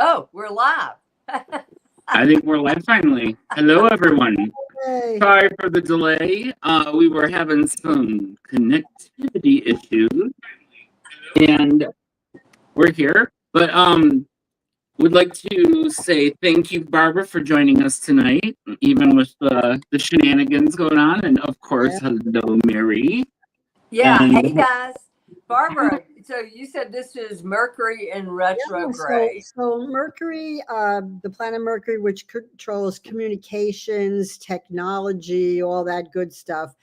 Oh, we're live. I think we're live finally. Hello, everyone. Hey. Sorry for the delay. We were having some connectivity issues, and we're here. But would like to say thank you, Barbara, for joining us tonight, even with the shenanigans going on, and of course, hello, Mary. Yeah. And Hey, guys. Barbara, so you said this is Mercury in retrograde. So Mercury, the planet Mercury, which controls communications, technology, all that good stuff,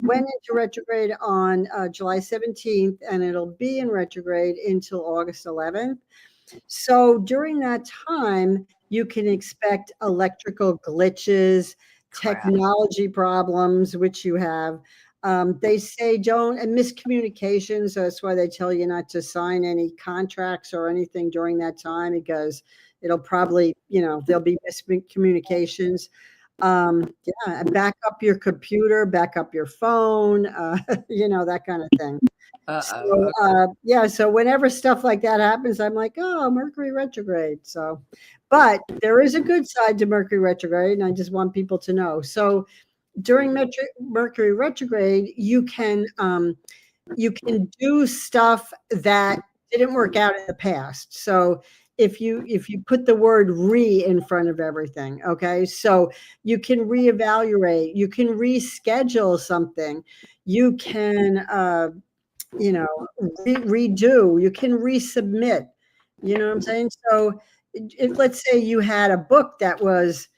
went into retrograde on July 17th, and it'll be in retrograde until August 11th. So during that time, you can expect electrical glitches, technology problems, which you have. They say and miscommunications. So that's why they tell you not to sign any contracts or anything during that time, because it'll probably, there'll be miscommunications. Back up your computer, back up your phone, that kind of thing. So whenever stuff like that happens, I'm like, oh, Mercury retrograde. But there is a good side to Mercury retrograde, and I just want people to know. So during Mercury retrograde, you can do stuff that didn't work out in the past. So if you put the word "re" in front of everything, okay, so you can reevaluate, you can reschedule something, you can redo, you can resubmit. You know what I'm saying? So if, let's say you had a book that was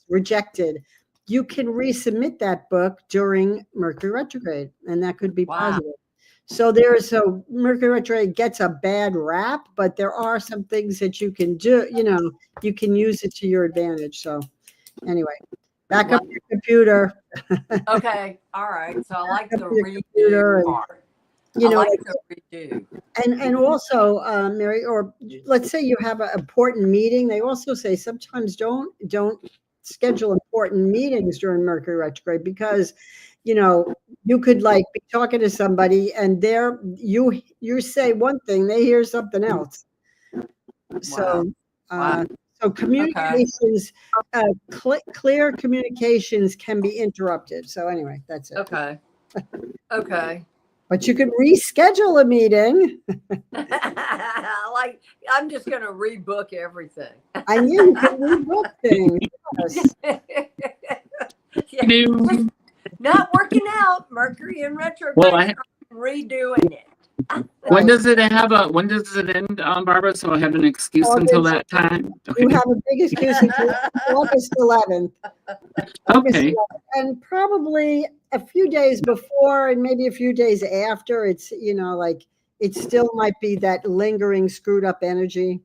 rejected, you can resubmit that book during Mercury retrograde, and that could be positive. So Mercury retrograde gets a bad rap, but there are some things that you can do, you can use it to your advantage. So anyway, back up your computer. Okay. All right. So I like the redo part. I like the redo. And also, Mary, or let's say you have an important meeting. They also say sometimes don't schedule important meetings during Mercury retrograde, because you could be talking to somebody and you say one thing, they hear something else. So so communications, clear communications can be interrupted. So anyway, that's it. Okay. But you could reschedule a meeting. I'm just going to rebook everything. I knew you could rebook things. Yes. Not working out. Mercury in retrograde. Redoing it. When does it end, Barbara? So I have an excuse until that time. Okay. You have a big excuse until August 11th. Okay. And probably a few days before and maybe a few days after, it's, it still might be that lingering screwed up energy.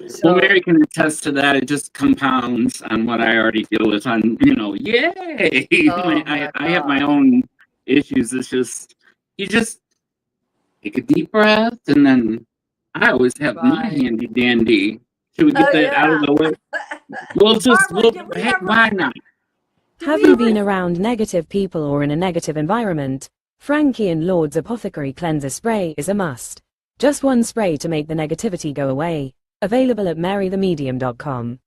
So, well, Mary can attest to that. It just compounds on what I already deal with on, yay. I have my own issues. It's just, you just take a deep breath, and then I always have my handy dandy. Should we get that out of the way? Why not? Have you been around negative people or in a negative environment? Frankie and Lord's Apothecary Cleanser Spray is a must. Just one spray to make the negativity go away. Available at marythemedium.com.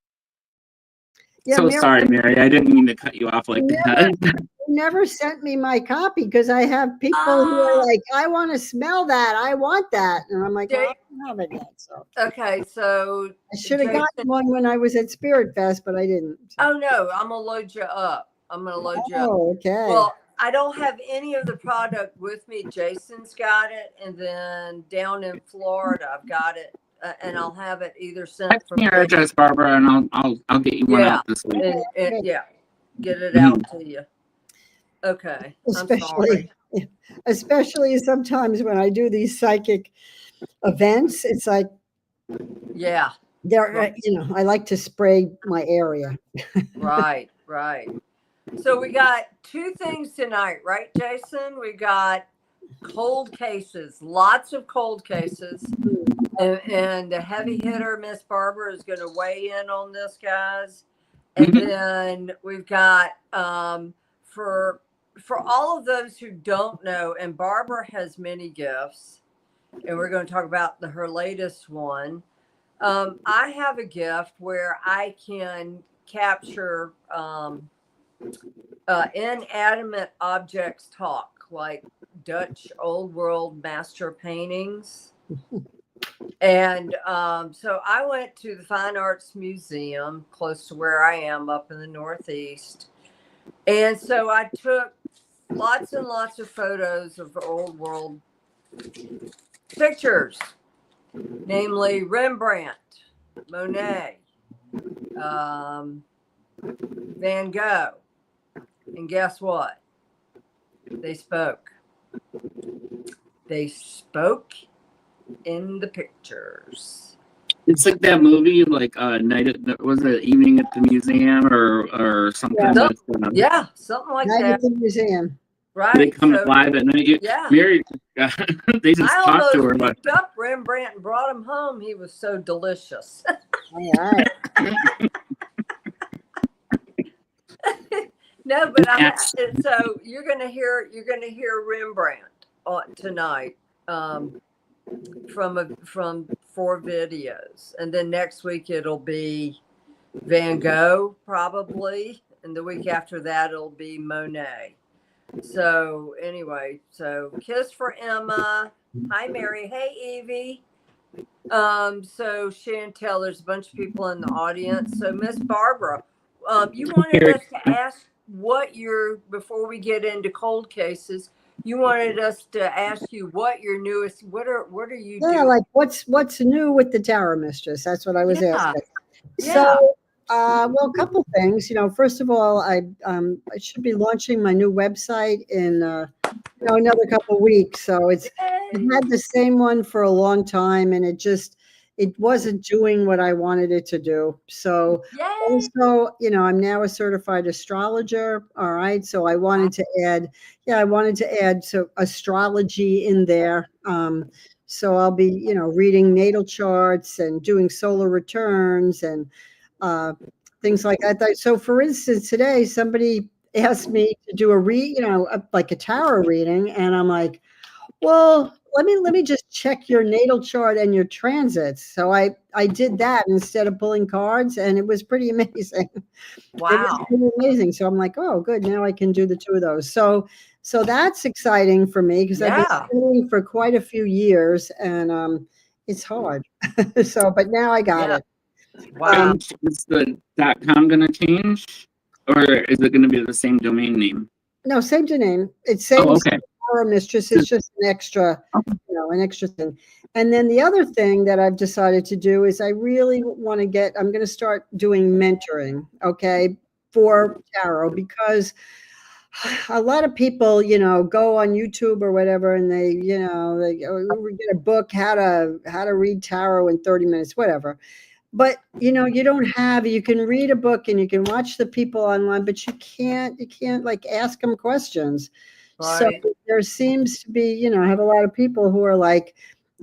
Yeah, so sorry, Mary. I didn't mean to cut you off like that. You never sent me my copy, because I have people who are like, I want to smell that. I want that. And I'm like, well, I don't have it yet. So. Okay, so I should have gotten one when I was at Spirit Fest, but I didn't. So. Oh, no. I'm going to load you up. Oh, okay. Well, I don't have any of the product with me. Jason's got it. And then down in Florida, I've got it. And I'll have it either sent from your address, Barbara, and I'll get you one out this week. Get it out to you. Okay. Especially sometimes when I do these psychic events, it's like, I like to spray my area. Right. So we got two things tonight, right, Jason? We got cold cases, lots of cold cases. And the heavy hitter, Miss Barbara, is going to weigh in on this, guys. And then we've got, for all of those who don't know, and Barbara has many gifts, and we're going to talk about her latest one. I have a gift where I can capture inanimate objects talk, like Dutch old world master paintings. And so I went to the Fine Arts Museum close to where I am up in the Northeast. And so I took lots and lots of photos of old world pictures, namely Rembrandt, Monet, Van Gogh. And guess what? They spoke. They spoke in the pictures. It's like that movie, like night at was it Evening at the Museum or something? Yeah. That's, Yeah, something like Night that. at the museum. Right. They come So, live at night. yeah. Mary, they just I talked to her. almost But picked up Rembrandt and brought him home. He was so delicious. All right. No, but Yes. so you're gonna hear Rembrandt tonight from 4 videos, and then next week it'll be Van Gogh probably, and the week after that it'll be Monet. So anyway, so kiss for Emma. Hi Mary. Hey Evie. So Chantel, there's a bunch of people in the audience. So Miss Barbara, you wanted us to ask what before we get into cold cases, you wanted us to ask you what your newest, what are you doing? Like what's new with the Tarot Mistress? That's what I was asking. Yeah. So, well, a couple things. First of all, I should be launching my new website in another couple weeks. So I've had the same one for a long time, and it wasn't doing what I wanted it to do. So also, I'm now a certified astrologer. All right. So I wanted to add so astrology in there. So I'll be, reading natal charts and doing solar returns and things like that. So for instance, today somebody asked me to do like a tarot reading, and I'm like, well, let me just check your natal chart and your transits. So I did that instead of pulling cards, and it was pretty amazing. Wow. It was pretty amazing. So I'm like, oh, good. Now I can do the 2 of those. So that's exciting for me because I've been studying for quite a few years, and it's hard. But now I got it. Wow. Is the .com going to change, or is it going to be the same domain name? No, same domain. It's same. Oh, okay. Tarot Mistress. It's just an extra, an extra thing. And then the other thing that I've decided to do is I really want to I'm going to start doing mentoring, okay, for tarot, because a lot of people, go on YouTube or whatever, and they get a book, how to read tarot in 30 minutes, whatever. But you can read a book and you can watch the people online, but you can't like ask them questions. Right. So there seems to be, I have a lot of people who are like,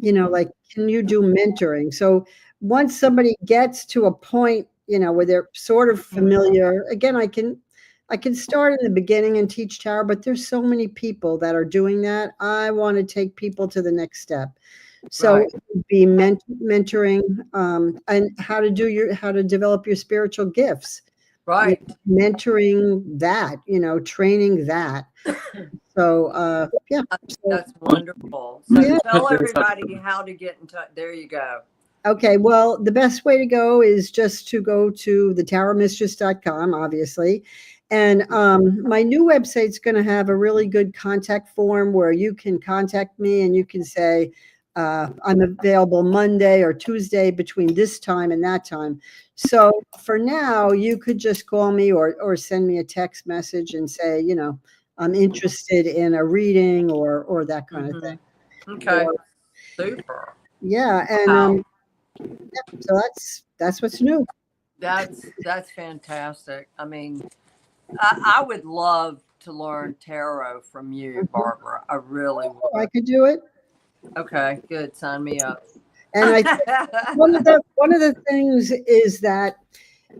can you do mentoring? So once somebody gets to a point, where they're sort of familiar, again, I can start in the beginning and teach tarot, but there's so many people that are doing that. I want to take people to the next step. So it would be mentoring, and how to develop your spiritual gifts. Right. Mentoring that, training that. So, yeah. That's wonderful. So tell everybody how to get in touch. There you go. Okay. Well, the best way to go is just to go to the tarotmistress.com, obviously. And my new website's going to have a really good contact form where you can contact me and you can say, I'm available Monday or Tuesday between this time and that time. So for now, you could just call me or send me a text message and say, I'm interested in a reading or that kind of thing. Okay. Super. Yeah. And so that's what's new. That's fantastic. I mean, I would love to learn tarot from you, Barbara. I really would. I could do it. Okay, good. Sign me up. And I think one of the things is that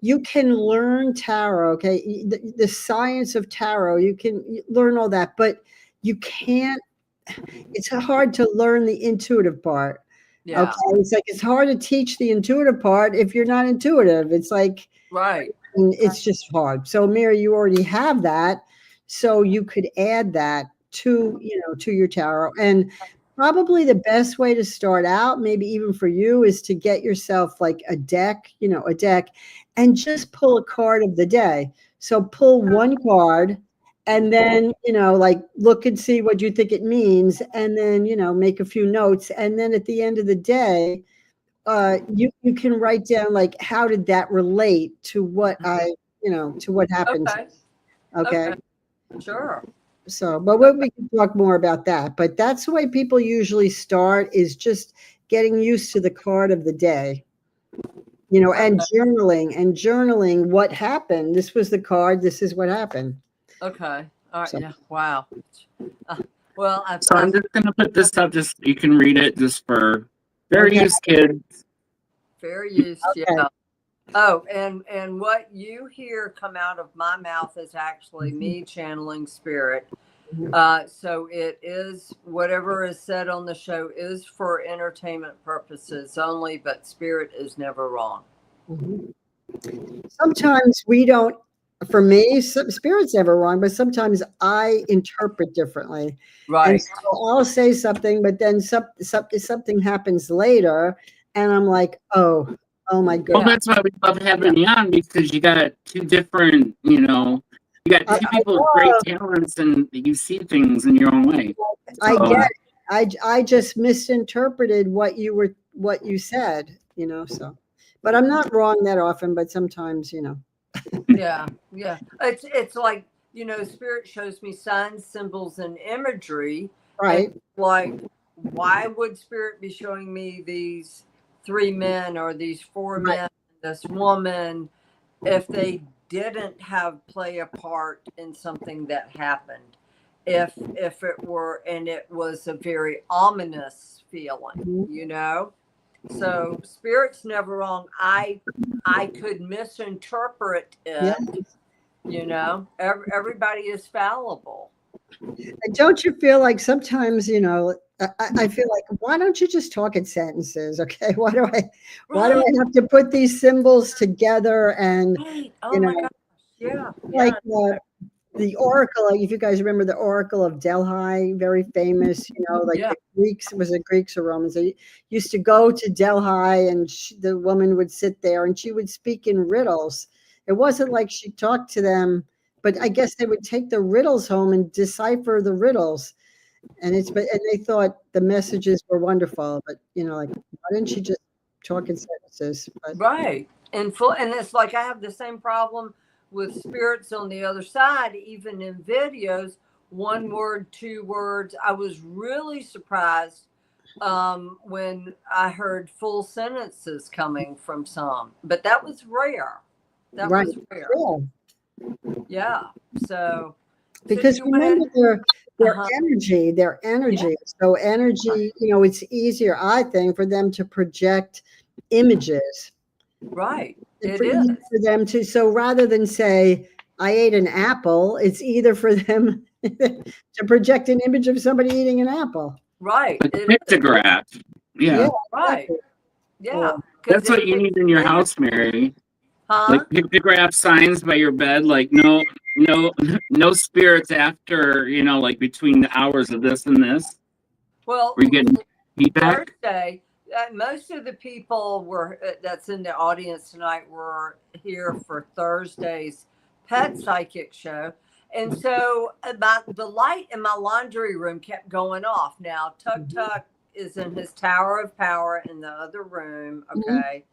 you can learn tarot, okay? The science of tarot, you can learn all that, but you can't, it's hard to learn the intuitive part. Yeah. Okay. It's like, it's hard to teach the intuitive part if you're not intuitive. It's like, Right. and it's just hard. So Mary, you already have that. So you could add that to, to your tarot. And probably the best way to start out, maybe even for you, is to get yourself like a deck, and just pull a card of the day. So pull one card and then, like look and see what you think it means. And then, make a few notes. And then at the end of the day, you can write down like, how did that relate to what to what happened. Okay. Okay. Sure. So, but we can talk more about that. But that's the way people usually start, is just getting used to the card of the day, and journaling what happened. This was the card. This is what happened. Okay. All right. So- Yeah. Wow. Well, So I'm just gonna put this up, just you can read it, just for fair use kids. fair use. Okay. Yeah. Oh, and what you hear come out of my mouth is actually me channeling spirit. So it is, whatever is said on the show is for entertainment purposes only, but spirit is never wrong. Sometimes we don't. For me, spirit's never wrong, but sometimes I interpret differently. Right. And so I'll say something, but then something happens later, and I'm like, oh my God. Well, that's why we love having you on, because you got two different, you got two people with great talents, and you see things in your own way. I get it. I just misinterpreted what you said, so. But I'm not wrong that often, but sometimes, Yeah. It's like, spirit shows me signs, symbols, and imagery. Right. And like, why would spirit be showing me these 3 men or these 4 men, this woman, if they didn't play a part in something that happened? If it were, and it was a very ominous feeling, So spirit's never wrong. I could misinterpret it. Everybody is fallible. And don't you feel like sometimes, I feel like, why don't you just talk in sentences? Okay. Why do I have to put these symbols together? And, Right. Oh my gosh. Yeah. like the Oracle, if you guys remember the Oracle of Delhi, very famous, the Greeks, was it Greeks or Romans? They used to go to Delhi, and the woman would sit there and she would speak in riddles. It wasn't like she talked to them, but I guess they would take the riddles home and decipher the riddles. And they thought the messages were wonderful, but like, why didn't she just talk in sentences? But, right. And it's like, I have the same problem with spirits on the other side, even in videos, 1 word, 2 words. I was really surprised when I heard full sentences coming from some, but that was rare. That was rare. Cool. Yeah. So because remember their energy. Yeah. So energy, it's easier, I think, for them to project images. Right. It is for them to. So rather than say, I ate an apple, it's either for them to project an image of somebody eating an apple. Right. Like a pictograph. Yeah. Right. Yeah. That's what you need in your house, Mary. Huh? Like pictograph signs by your bed, like no spirits after, like between the hours of this and this. Well, were you getting feedback? Thursday, most of the people that's in the audience tonight were here for Thursday's Pet Psychic show. And so the light in my laundry room kept going off. Now, Tuk is in his tower of power in the other room. Okay.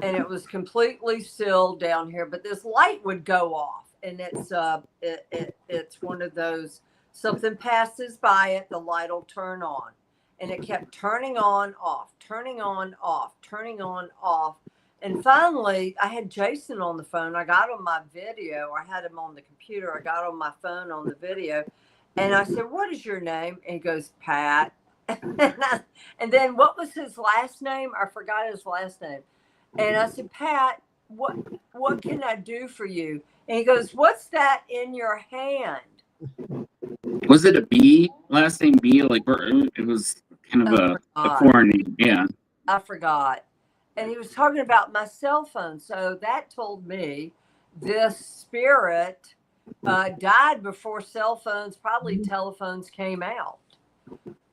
And it was completely still down here, but this light would go off. And it's one of those, something passes by it, the light will turn on. And it kept turning on, off, turning on, off, turning on, off. And finally, I had Jason on the phone. I got on my video. I had him on the computer. I got on my phone on the video. And I said, what is your name? And he goes, Pat. And then what was his last name? I forgot his last name. And I said, Pat, what can I do for you? And he goes, what's that in your hand? Was it a B? Last name B? Like, it was kind of a foreign name. Yeah. I forgot. And he was talking about my cell phone. So that told me this spirit died before cell phones, probably telephones came out.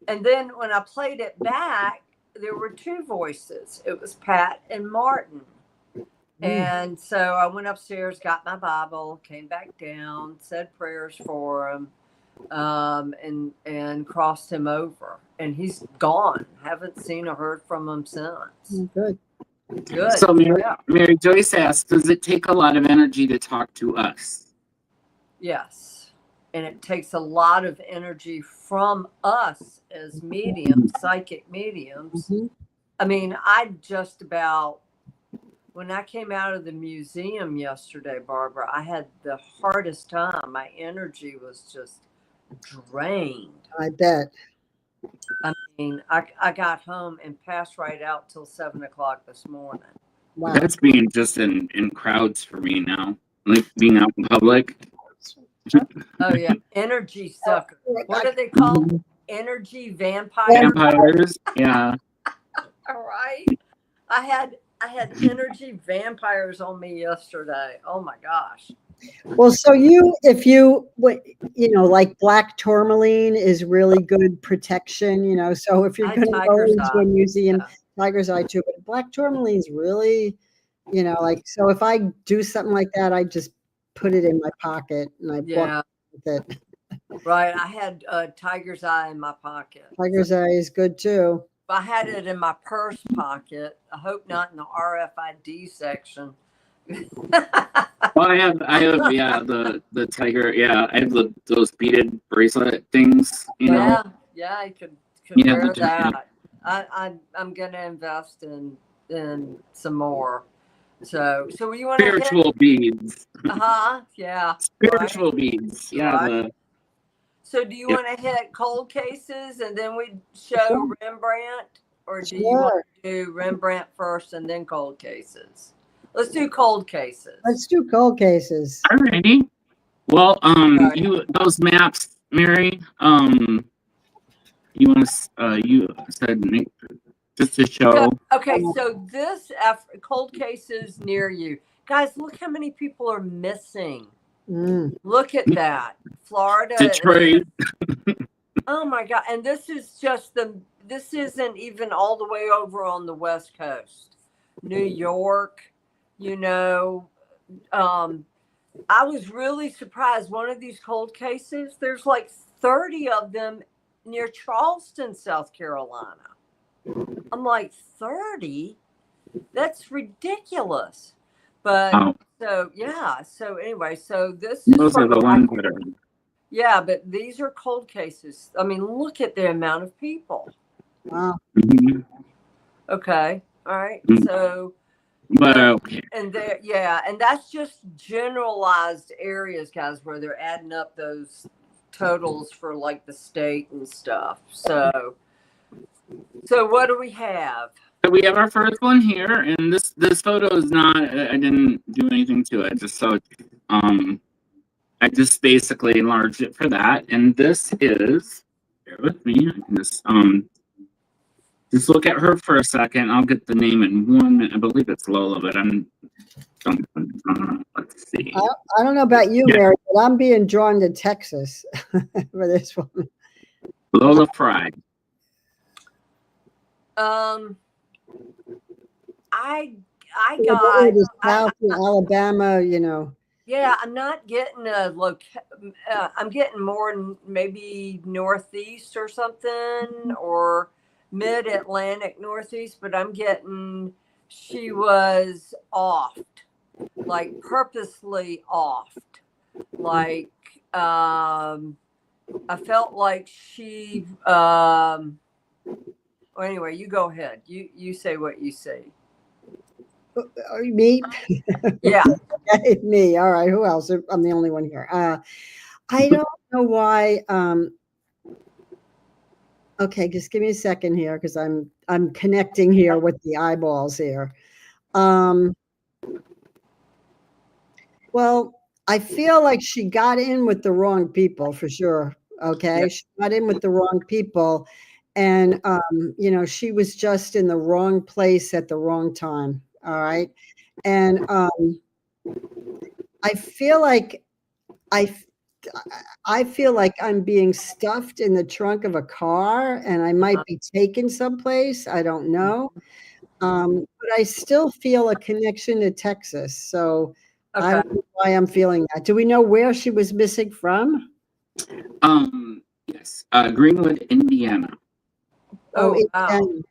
And then when I played it back, there were two voices. It was Pat and Martin. And so I went upstairs, got my Bible, came back down, said prayers for him, and crossed him over. And he's gone. Haven't seen or heard from him since. Good. Good. So Yeah. Mary Joyce asks, does it take a lot of energy to talk to us? Yes. And it takes a lot of energy from us as mediums, psychic mediums. I mean, when I came out of the museum yesterday, Barbara, I had the hardest time. My energy was just drained. I bet. I mean, I got home and passed right out till 7 o'clock this morning. Wow. That's being just in crowds for me now, like being out in public. Oh yeah, energy suckers. What are they called? Energy vampires. Vampires, yeah. All right. I had energy vampires on me yesterday. Oh my gosh. Well, so if you like black tourmaline is really good protection, so if you're I going had to go tiger's into eye. a museum, Yeah. tiger's eye too, but black tourmaline's really, so if I do something like that, I just put it in my pocket and I walk with it. Right. I had tiger's eye in my pocket. Tiger's eye is good too. I had it in my purse pocket. I hope not in the RFID section. Well, I have yeah, the tiger, yeah, I have those beaded bracelet things, Yeah, I could Yeah, wear the- that. I'm gonna invest in some more. So you want to spiritual beads. Yeah. Spiritual beads. Yeah. Right. So do you want to hit cold cases and then we show Rembrandt, or do you want to do Rembrandt first and then cold cases? Let's do cold cases. Let's do cold cases. Alrighty. Well, those maps, Mary. You want to? You said just to show. Okay, so this cold cases near you, guys. Look how many people are missing. Look at that, Florida, Detroit. Oh my God! And this is just this isn't even all the way over on the West Coast, New York. I was really surprised. One of these cold cases, there's like 30 of them near Charleston, South Carolina. I'm like, 30? That's ridiculous. But so anyway, so this is those are the ones that are. Yeah, but these are cold cases. I mean, look at the amount of people. Wow. Okay. All right. So But okay. and and that's just generalized areas, guys, where they're adding up those totals for like the state and stuff. So what do we have? So we have our first one here, and this photo is not. I didn't do anything to it. Just so I just basically enlarged it for that. And this is. Bear with me. I can just look at her for a second. I'll get the name in 1 minute. I believe it's Lola, but let's see. I don't know about you, Mary, but I'm being drawn to Texas for this one. Lola Fry. I got South in Alabama, Yeah, I'm not getting I'm getting more maybe northeast or something, or mid-Atlantic northeast, but I'm getting she was offed, like purposely offed. Like I felt like she well, anyway, you go ahead. You say what you say. Me? Yeah. Me. All right. Who else? I'm the only one here. I don't know why. Okay, just give me a second here because I'm connecting here with the eyeballs here. Well, I feel like she got in with the wrong people for sure. Okay, she got in with the wrong people, And, you know, she was just in the wrong place at the wrong time. All right. And I feel like I, I feel like I'm being stuffed in the trunk of a car and I might be taken someplace. I don't know. But I still feel a connection to Texas. So I Okay. don't know why I'm feeling that. Do we know where she was missing from? Yes, Greenwood, Indiana. Oh, wow. Indiana.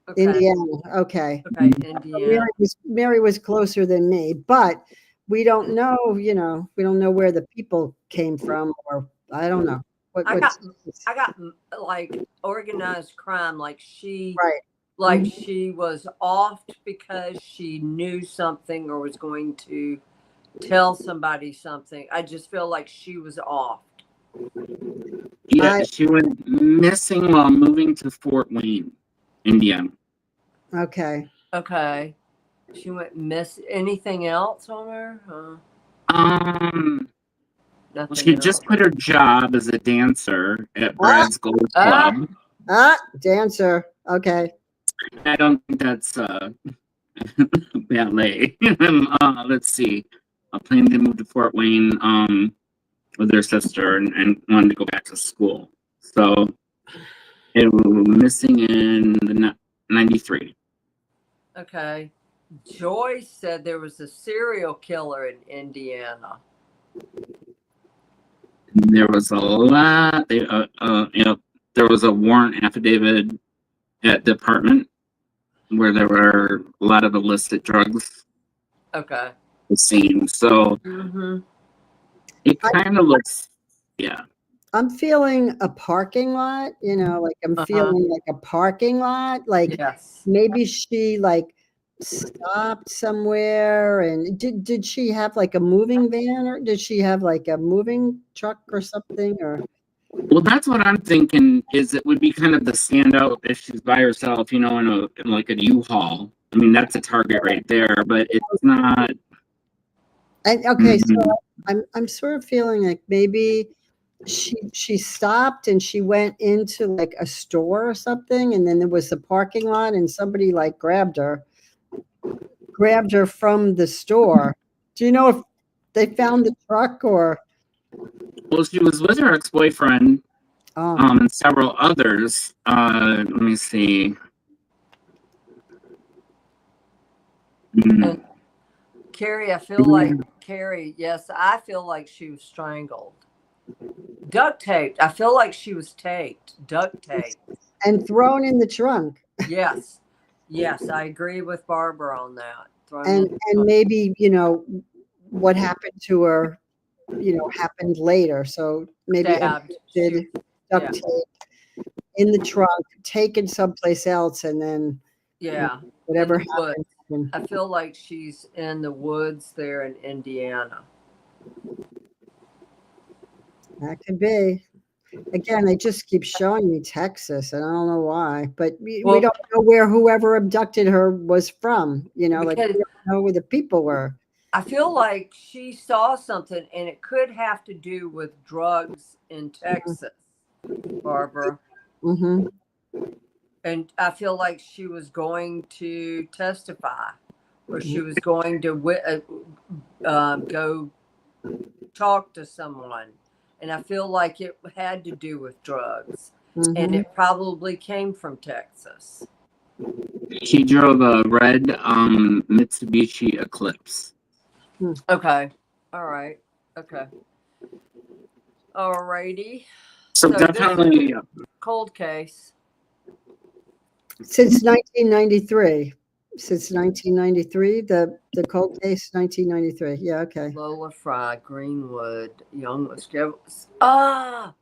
Okay. Indiana. Okay. Okay. Indiana. Mary was closer than me, but we don't know, you know, we don't know where the people came from, or I don't know. I got like organized crime, like right. she was off because she knew something or was going to tell somebody something. I just feel like she was off. Yeah, she went missing while moving to Fort Wayne, Indiana. Okay. Okay. She went miss. Anything else on her? Nothing She else. just quit her job as a dancer at Brad's Gold Club. Dancer. Okay. I don't think that's ballet. Let's see. I planned to move to Fort Wayne with her sister and wanted to go back to school. So it was missing in the 93. Okay. Joyce said there was a serial killer in Indiana. There was a lot. You know, there was a warrant affidavit at the apartment where there were a lot of illicit drugs. Okay. The scene. So it kind of looks, yeah. I'm feeling a parking lot, you know, like I'm feeling like a parking lot. Like maybe she like stopped somewhere. And did she have like a moving van, or did she have like a moving truck or something? Or well, that's what I'm thinking. Is it would be kind of the standout if she's by herself, you know, in like a U-Haul. I mean, that's a target right there, but it's not. And okay, so I'm sort of feeling like maybe she stopped and she went into like a store or something, and then there was a parking lot and somebody like grabbed her from the store. Do you know if they found the truck or? Well, she was with her ex-boyfriend and several others. Let me see. Carrie, I feel like Carrie. Yes, I feel like she was strangled. Duct taped. I feel like she was taped, duct taped, and thrown in the trunk. Yes, yes, I agree with Barbara on that. And maybe, you know, what happened to her, you know, happened later. So maybe did duct tape in the trunk, taken someplace else, and then whatever happened. I feel like she's in the woods there in Indiana. That could be. Again, they just keep showing me Texas, and I don't know why. But we don't know where whoever abducted her was from. You know, like we don't know where the people were. I feel like she saw something, and it could have to do with drugs in Texas, Barbara. And I feel like she was going to testify, or she was going to go talk to someone. And I feel like it had to do with drugs. And it probably came from Texas. She drove a red Mitsubishi Eclipse. Okay. All right. Okay. All righty. So definitely cold case. Since 1993. Since 1993, the cold case, 1993. Yeah, okay. Lola Fry, Greenwood, young. A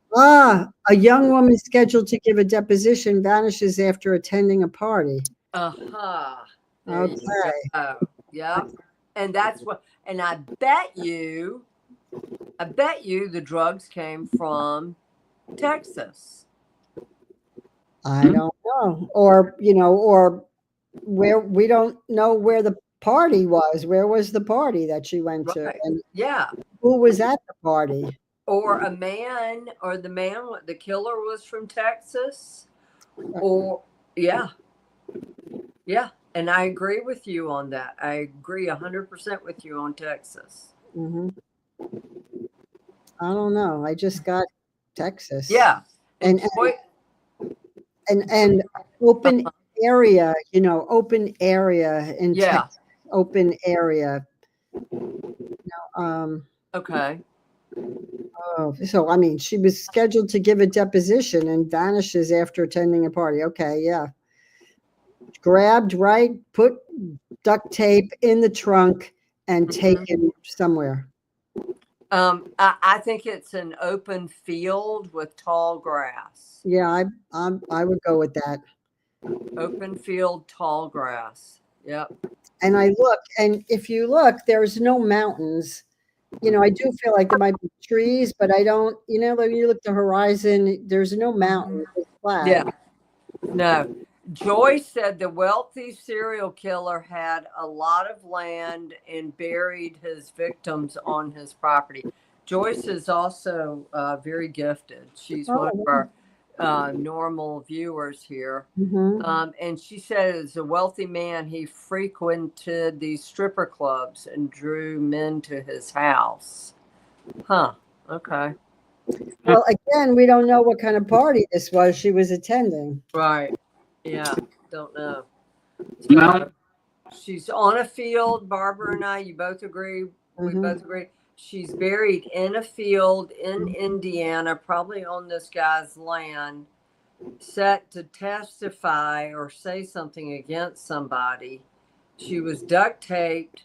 young woman scheduled to give a deposition vanishes after attending a party. Okay. Yeah. And that's what. And I bet you the drugs came from Texas. I don't know, or you know, or where we don't know where the party was. Where was the party that she went to? And who was at the party? Or a man, or the killer was from Texas, Or yeah, yeah. And I agree with you on that. I agree 100% with you on Texas. Hmm. I don't know. I just got Texas. Yeah. And Joy, and open area, open area in yeah. Texas, open area. Um, Okay. oh, so I mean, she was scheduled to give a deposition and vanishes after attending a party. Okay, yeah. Grabbed, right? Put duct tape in the trunk and taken somewhere. I think it's an open field with tall grass. Yeah, I would go with that. Open field, tall grass. Yep. And I look, and if you look, there's no mountains. I do feel like there might be trees, but I don't, like when you look at the horizon, there's no mountain, it's flat. Yeah. No. Joyce said the wealthy serial killer had a lot of land and buried his victims on his property. Joyce is also very gifted. She's one of our normal viewers here. Mm-hmm. And she said as a wealthy man, he frequented these stripper clubs and drew men to his house. Huh. Okay. Well, again, we don't know what kind of party this was she was attending. Right. Yeah. Don't know. Well, She's on a field. Barbara and I, you both agree. We Mhm. both agree. She's buried in a field in Indiana, probably on this guy's land, set to testify or say something against somebody. She was duct taped,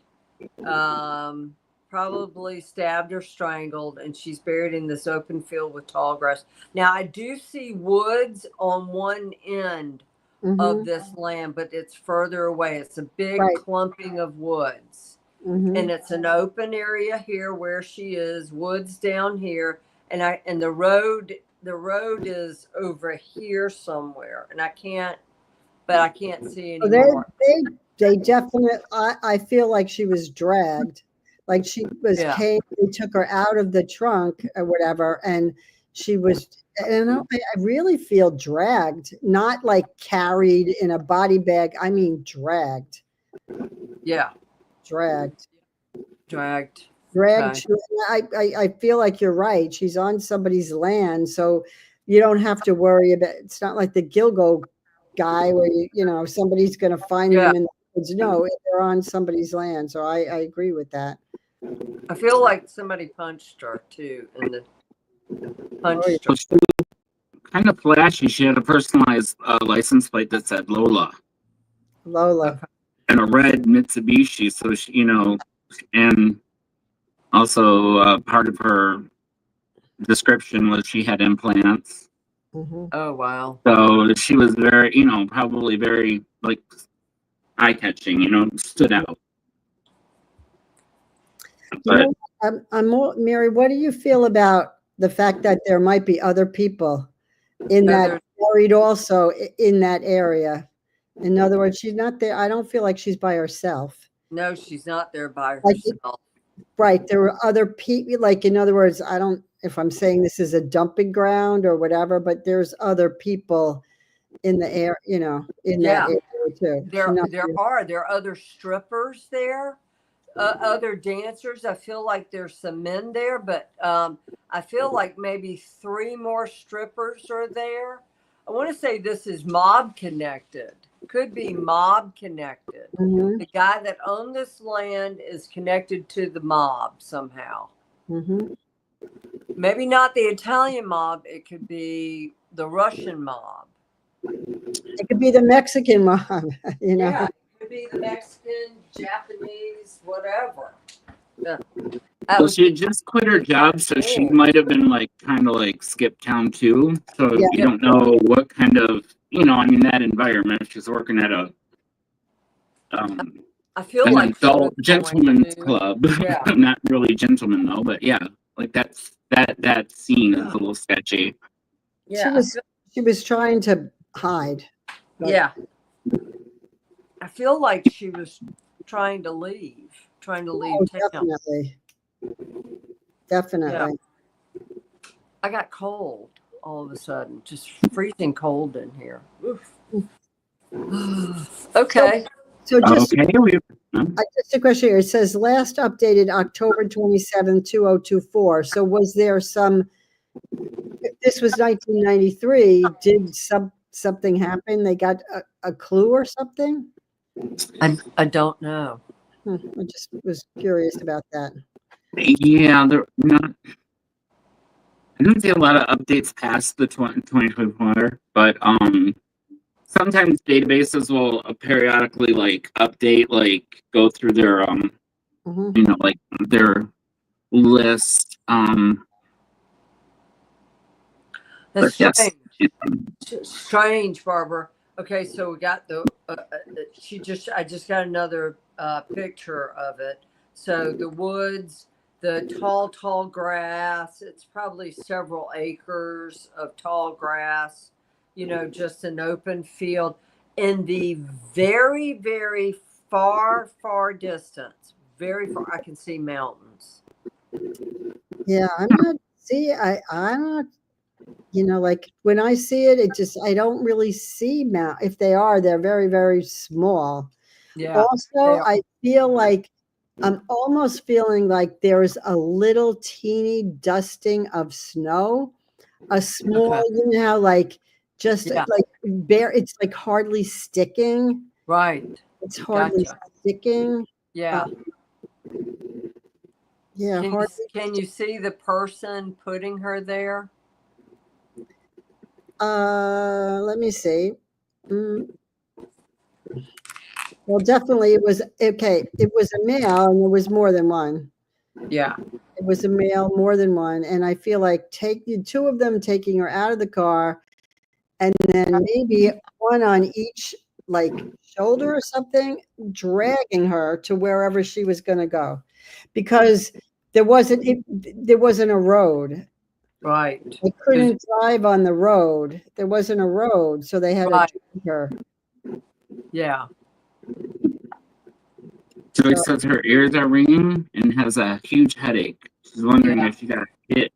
probably stabbed or strangled, and she's buried in this open field with tall grass. Now, I do see woods on one end of Mhm. this land, but it's further away. It's a big Right. clumping of woods. Mhm. And it's an open area here where she is, woods down here, and the road is over here somewhere, and I can't see So anymore. they definitely. I feel like she was dragged, like she was Yeah. came. They took her out of the trunk or whatever, and she was. And I really feel dragged, not like carried in a body bag. I mean, dragged, Yeah, dragged. dragged. Greg, Okay. I feel like you're right. She's on somebody's land, so you don't have to worry about. It's not like the Gilgo guy where somebody's going to find Yeah. them in the woods. No, they're on somebody's land. So I agree with that. I feel like somebody punched her too, in the punched her. well, she was kind of flashy. She had a personalized license plate that said Lola Lola. Okay. and a red Mitsubishi. So she, and also part of her description was she had implants. Mhm. Oh wow. So she was very, probably very like eye catching. Stood out. But I'm more, Mary. What do you feel about the fact that there might be other people in that buried also in that area? In other words, she's not there. I don't feel like she's by herself. No, she's not there by Like herself. Right. There were other people, like, in other words, I don't, if I'm saying this is a dumping ground or whatever, but there's other people in the air, in that area too. There are other strippers there, other dancers. I feel like there's some men there, but I feel like maybe 3 more strippers are there. I want to say this is mob connected. Could be mob connected. Mhm. The guy that owned this land is connected to the mob somehow. Mhm. Maybe not the Italian mob. It could be the Russian mob. It could be the Mexican mob, Yeah, it could be the Mexican, Japanese, whatever. Yeah. so she had just quit her job, so she might have been kind of skipped town too. So Yeah. you don't know what kind of, that environment. If she's working at a I feel an like adult gentleman's club. Yeah. Not really gentleman though, but yeah, that scene is a little sketchy. Yeah, She was trying to hide. yeah. I feel like she was trying to leave town. Definitely. I got cold. all of a sudden. Just freezing cold in here. Oof. Okay. So just, Okay, just a question here. It says last updated October 27, 2024. So was there some, if this was 1993, did something happen? They got a clue or something? I don't know. I just was curious about that. yeah, they're not. I don't see a lot of updates past the 2024, but sometimes databases will periodically like update, like go through their Mhm. you know, like their list. That's But yes, strange. Strange, Barbara. Okay, so we got the. I just got another picture of it. So the woods, the tall grass. It's probably several acres of tall grass. You know, just an open field. In the very far distance, very far, I can see mountains. Yeah, I'm not, see, I'm not, like when I see it, I don't really see if they are, they're very small. Yeah. Also, I feel like I'm almost feeling like there's a little teeny dusting of snow, a small, Okay. you know how like just Yeah. like bare, it's like hardly sticking. Right. It's hardly Gotcha. sticking. Yeah. Yeah, hardly. Can you see the person putting her there? Let me see. Well, definitely it was okay. It was a male and there was more than one. Yeah. It was a male, more than one. And I feel like two of them taking her out of the car and then maybe one on each like shoulder or something, dragging her to wherever she was going to go, because there wasn't a road. Right. They couldn't drive on the road. There wasn't a road, so they had to drag her. Yeah. Joyce says her ears are ringing and has a huge headache. She's wondering if she got hit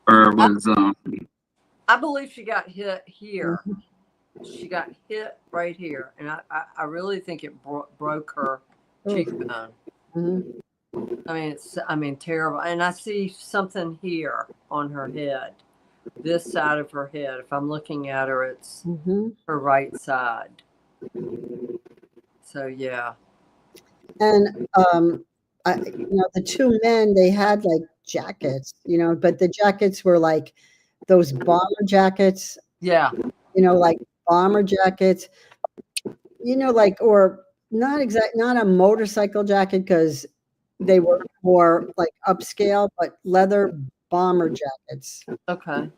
or was I believe she got hit here. She got hit right here, and I really think it broke her cheekbone. I mean terrible. And I see something here on her head, this side of her head. If I'm looking at her, it's her right side. So yeah. And the two men, they had like jackets, but the jackets were like those bomber jackets. Yeah. Like bomber jackets. Like, or not a motorcycle jacket, because they were more like upscale, but leather bomber jackets. Okay.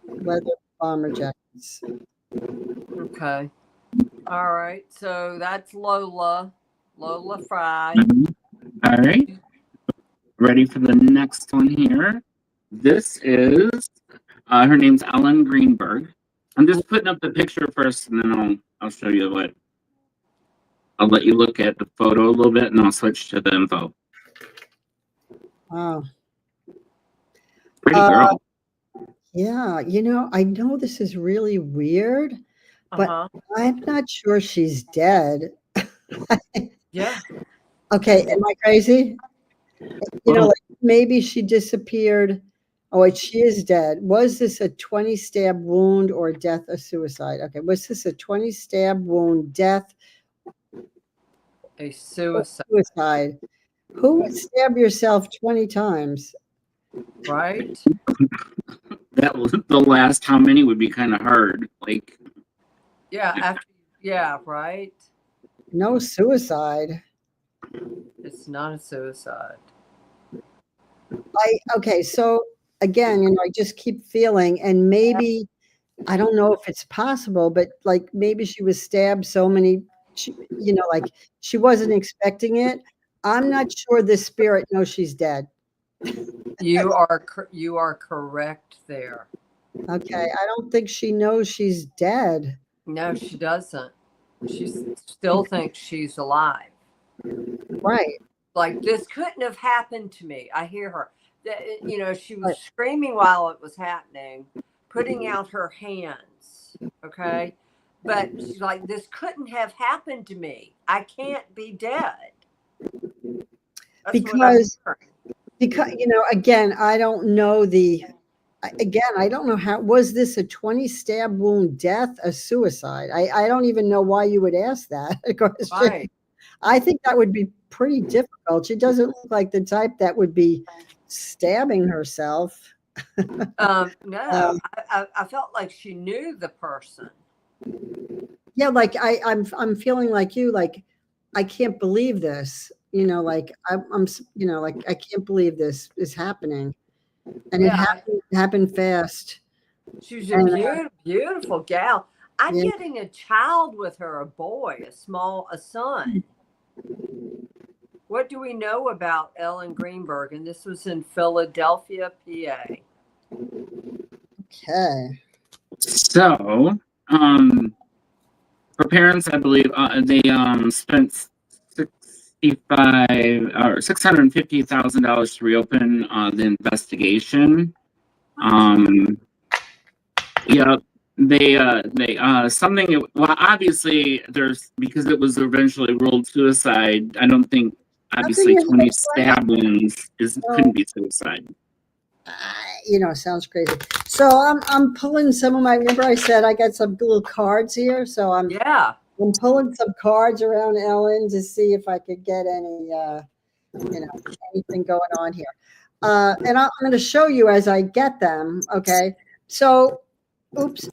Leather bomber jackets. Okay. All right. So that's Lola Fry. All right. Ready for the next one here. This is her name's Ellen Greenberg. I'm just putting up the picture first, and then I'll show you what. I'll let you look at the photo a little bit, and I'll switch to the info. Wow. Pretty girl. Yeah, I know this is really weird, but I'm not sure she's dead. Yeah. Okay, am I crazy? Like maybe she disappeared. Oh, wait, she is dead. Was this a 20 stab wound or death or suicide? Okay, was this a 20 stab wound, death? A suicide. Suicide. Who would stab yourself 20 times? Right. That was the last how many would be kind of hard. Like, yeah, right. No suicide. It's not a suicide. Okay, so again, I just keep feeling, and maybe I don't know if it's possible, but like maybe she was stabbed so many, like she wasn't expecting it. I'm not sure the spirit knows she's dead. You are correct there. Okay, I don't think she knows she's dead. No, she doesn't. She still thinks she's alive. Right. Like, this couldn't have happened to me. I hear her. you know, she was screaming while it was happening, putting out her hands. Okay. But she's like, this couldn't have happened to me. I can't be dead. That's because you know, again, I don't know I don't know how, was this a 20 stab wound death, a suicide? I don't even know why you would ask that question. Right. I think that would be pretty difficult. She doesn't look like the type that would be stabbing herself. No, I felt like she knew the person. Yeah, like I'm feeling like you, like I can't believe this. You know, like I'm you know, like I can't believe this is happening, and it happened fast. She was a beautiful, beautiful gal. I'm Yeah. getting a child with her, a boy, a son. What do we know about Ellen Greenberg? And this was in Philadelphia, PA. Okay. So, her parents, I believe, they spent $650,000 to reopen the investigation. Yeah, they something. Well, obviously, there's because it was eventually ruled suicide. I don't think obviously 20 stab wounds couldn't be suicide. You know, sounds crazy. So I'm pulling some of my. Remember, I said I got some little cards here. So I'm pulling some cards around Ellen to see if I could get any, you know, anything going on here. And I'm going to show you as I get them. Okay. So, oops.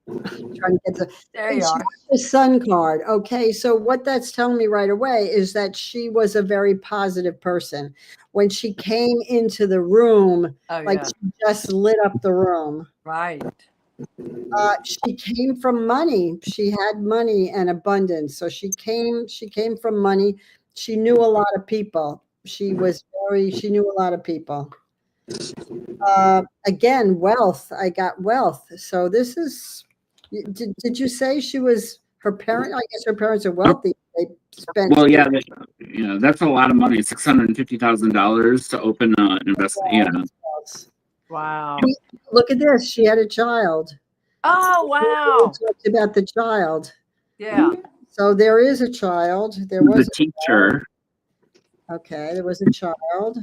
Trying to get there you are. The sun card. Okay, so what that's telling me right away is that she was a very positive person. When she came into the room, she just lit up the room. Right. She came from money. She had money and abundance. So she came from money. She knew a lot of people. She knew a lot of people. Again, wealth. I got wealth. So this is. Did you say she was her parent? I guess her parents are wealthy. They spent. Well, yeah, you know, that's a lot of money. $650,000 to open an investigation. Wow. Look at this. She had a child. Oh, wow. We talked about the child. Yeah. So there is a child. There was a teacher. Okay, there was a child.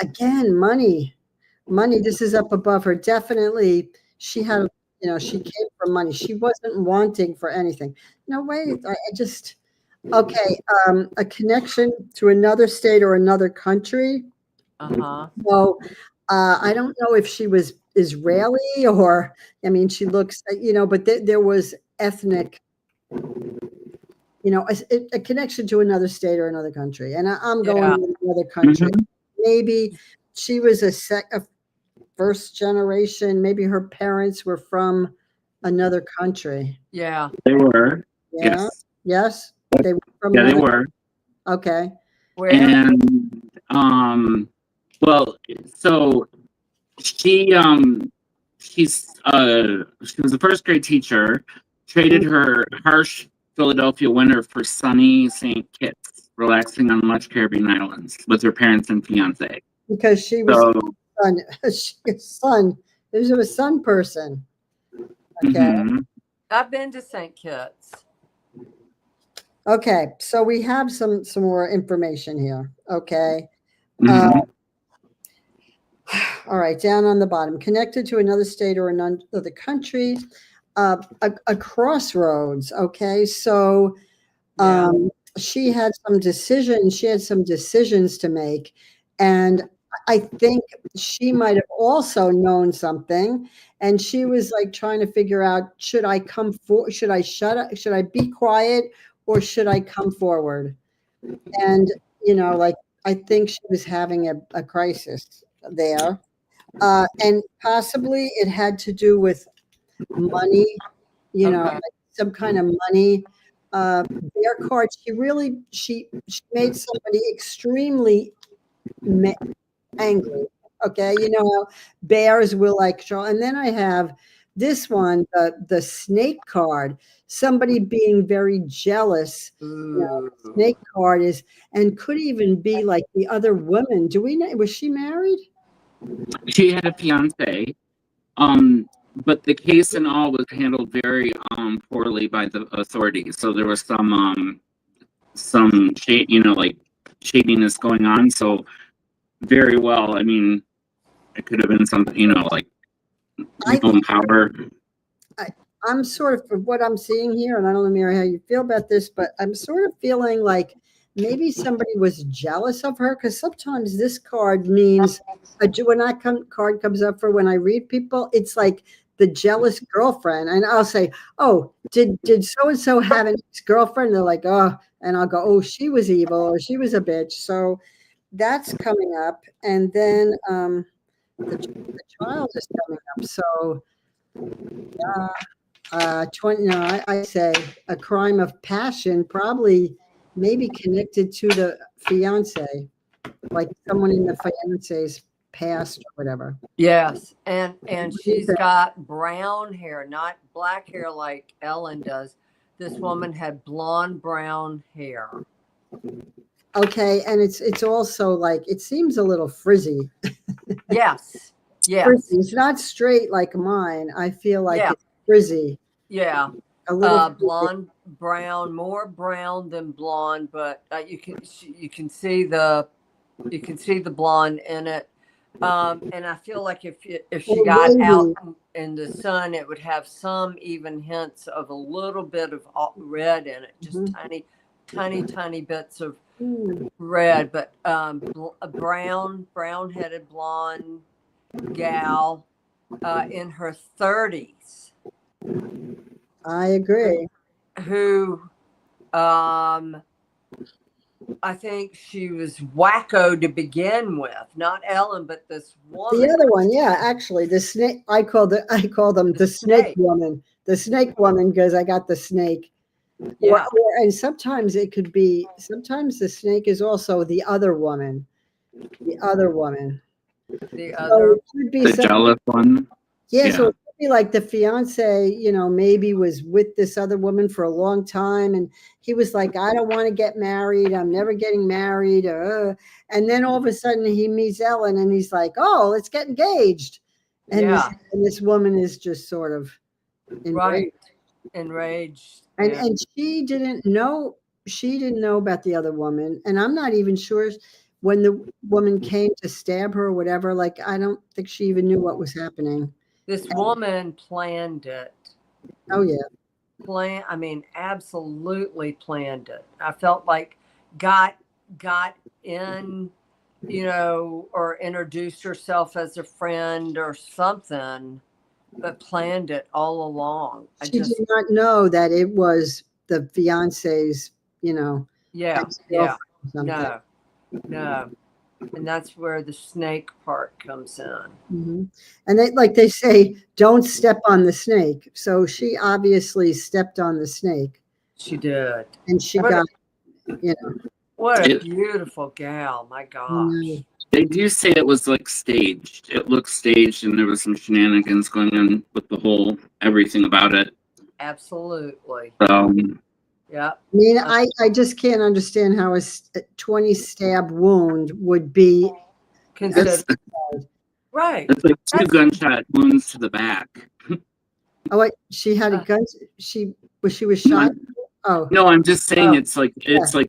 Again, money. This is up above her. Definitely, she had. You know, she came from money. She wasn't wanting for anything. No, wait, I just, okay. A connection to another state or another country. So I don't know if she was Israeli or, I mean, she looks, you know, but there was ethnic, you know, a connection to another state or another country. And I'm going to another country. Maybe she was a first generation, maybe her parents were from another country. Yeah. They were. Yeah. Yes. They were from they were. Okay. Where? And well, so she was a first grade teacher, traded her harsh Philadelphia winter for sunny St. Kitts, relaxing on lush Caribbean islands with her parents and fiance. Because she was sun. She was a sun person. Okay. I've been to St. Kitts. Okay, so we have some more information here. Okay. All right, down on the bottom, connected to another state or another country, a crossroads. Okay, so she had some decisions. She had some decisions to make, and I think she might have also known something, and she was like trying to figure out: should I come forward? Should I shut up? Should I be quiet, or should I come forward? And you know, like I think she was having a crisis there, and possibly it had to do with money. You know, like some kind of money. Their card. She made somebody extremely angry. Okay, you know how bears will like show. And then I have this one, the snake card, somebody being very jealous. The snake card is, and could even be like the other woman. Do we know, was she married? She had a fiance, but the case and all was handled very poorly by the authorities. So there was some shade, like shadiness going on. So very well, I mean, it could have been something, like power. I'm sort of, from what I'm seeing here, and I don't know, Mary, how you feel about this, but I'm sort of feeling like maybe somebody was jealous of her, because sometimes this card means, when that card comes up for when I read people, it's like the jealous girlfriend. And I'll say, oh, did so-and-so have an ex-girlfriend? They're like, oh, and I'll go, oh, she was evil, or she was a bitch. So that's coming up. And then the child is coming up. So 20, no, I say a crime of passion, probably maybe connected to the fiance, like someone in the fiance's past or whatever. Yes, and she's got brown hair, not black hair like Ellen does. This woman had blonde brown hair. Okay, and it's also like, it seems a little frizzy. Yes, yes. Frizzy. It's not straight like mine. I feel like it's frizzy. Yeah, a little blonde, brown, more brown than blonde, but you can see the blonde in it. And I feel like if she got out in the sun, it would have some even hints of a little bit of red in it, just tiny bits of red. But a brown-headed blonde gal in her 30s. I agree. Who, I think she was wacko to begin with, not Ellen, but this woman. The other one, yeah, actually, the snake. I call them the snake woman. The snake woman, because I got the snake. Yeah. And sometimes it could be. Sometimes the snake is also the other woman. The other woman. The other. It could be the jealous one. Yeah, so it could be like the fiance, maybe was with this other woman for a long time, and he was like, I don't want to get married. I'm never getting married. And then all of a sudden he meets Ellen, and he's like, oh, let's get engaged. And, this woman is just sort of enraged. And she didn't know about the other woman. And I'm not even sure when the woman came to stab her or whatever, like, I don't think she even knew what was happening. This woman planned it. Oh, yeah. Absolutely planned it. I felt like got in, or introduced herself as a friend or something, but planned it all along. She did not know that it was the fiance's, No. And that's where the snake part comes in. Mm-hmm. And they say, don't step on the snake. So she obviously stepped on the snake. She did. And she got, What a beautiful gal. My gosh. They do say it was like staged. It looked staged, and there was some shenanigans going on with the whole everything about it. Absolutely. Yeah. I mean, I just can't understand how a 20 stab wound would be considered. Right. It's like 2 gunshot wounds to the back. Oh, wait, she had a gun. She was shot. Oh no, I'm just saying it's like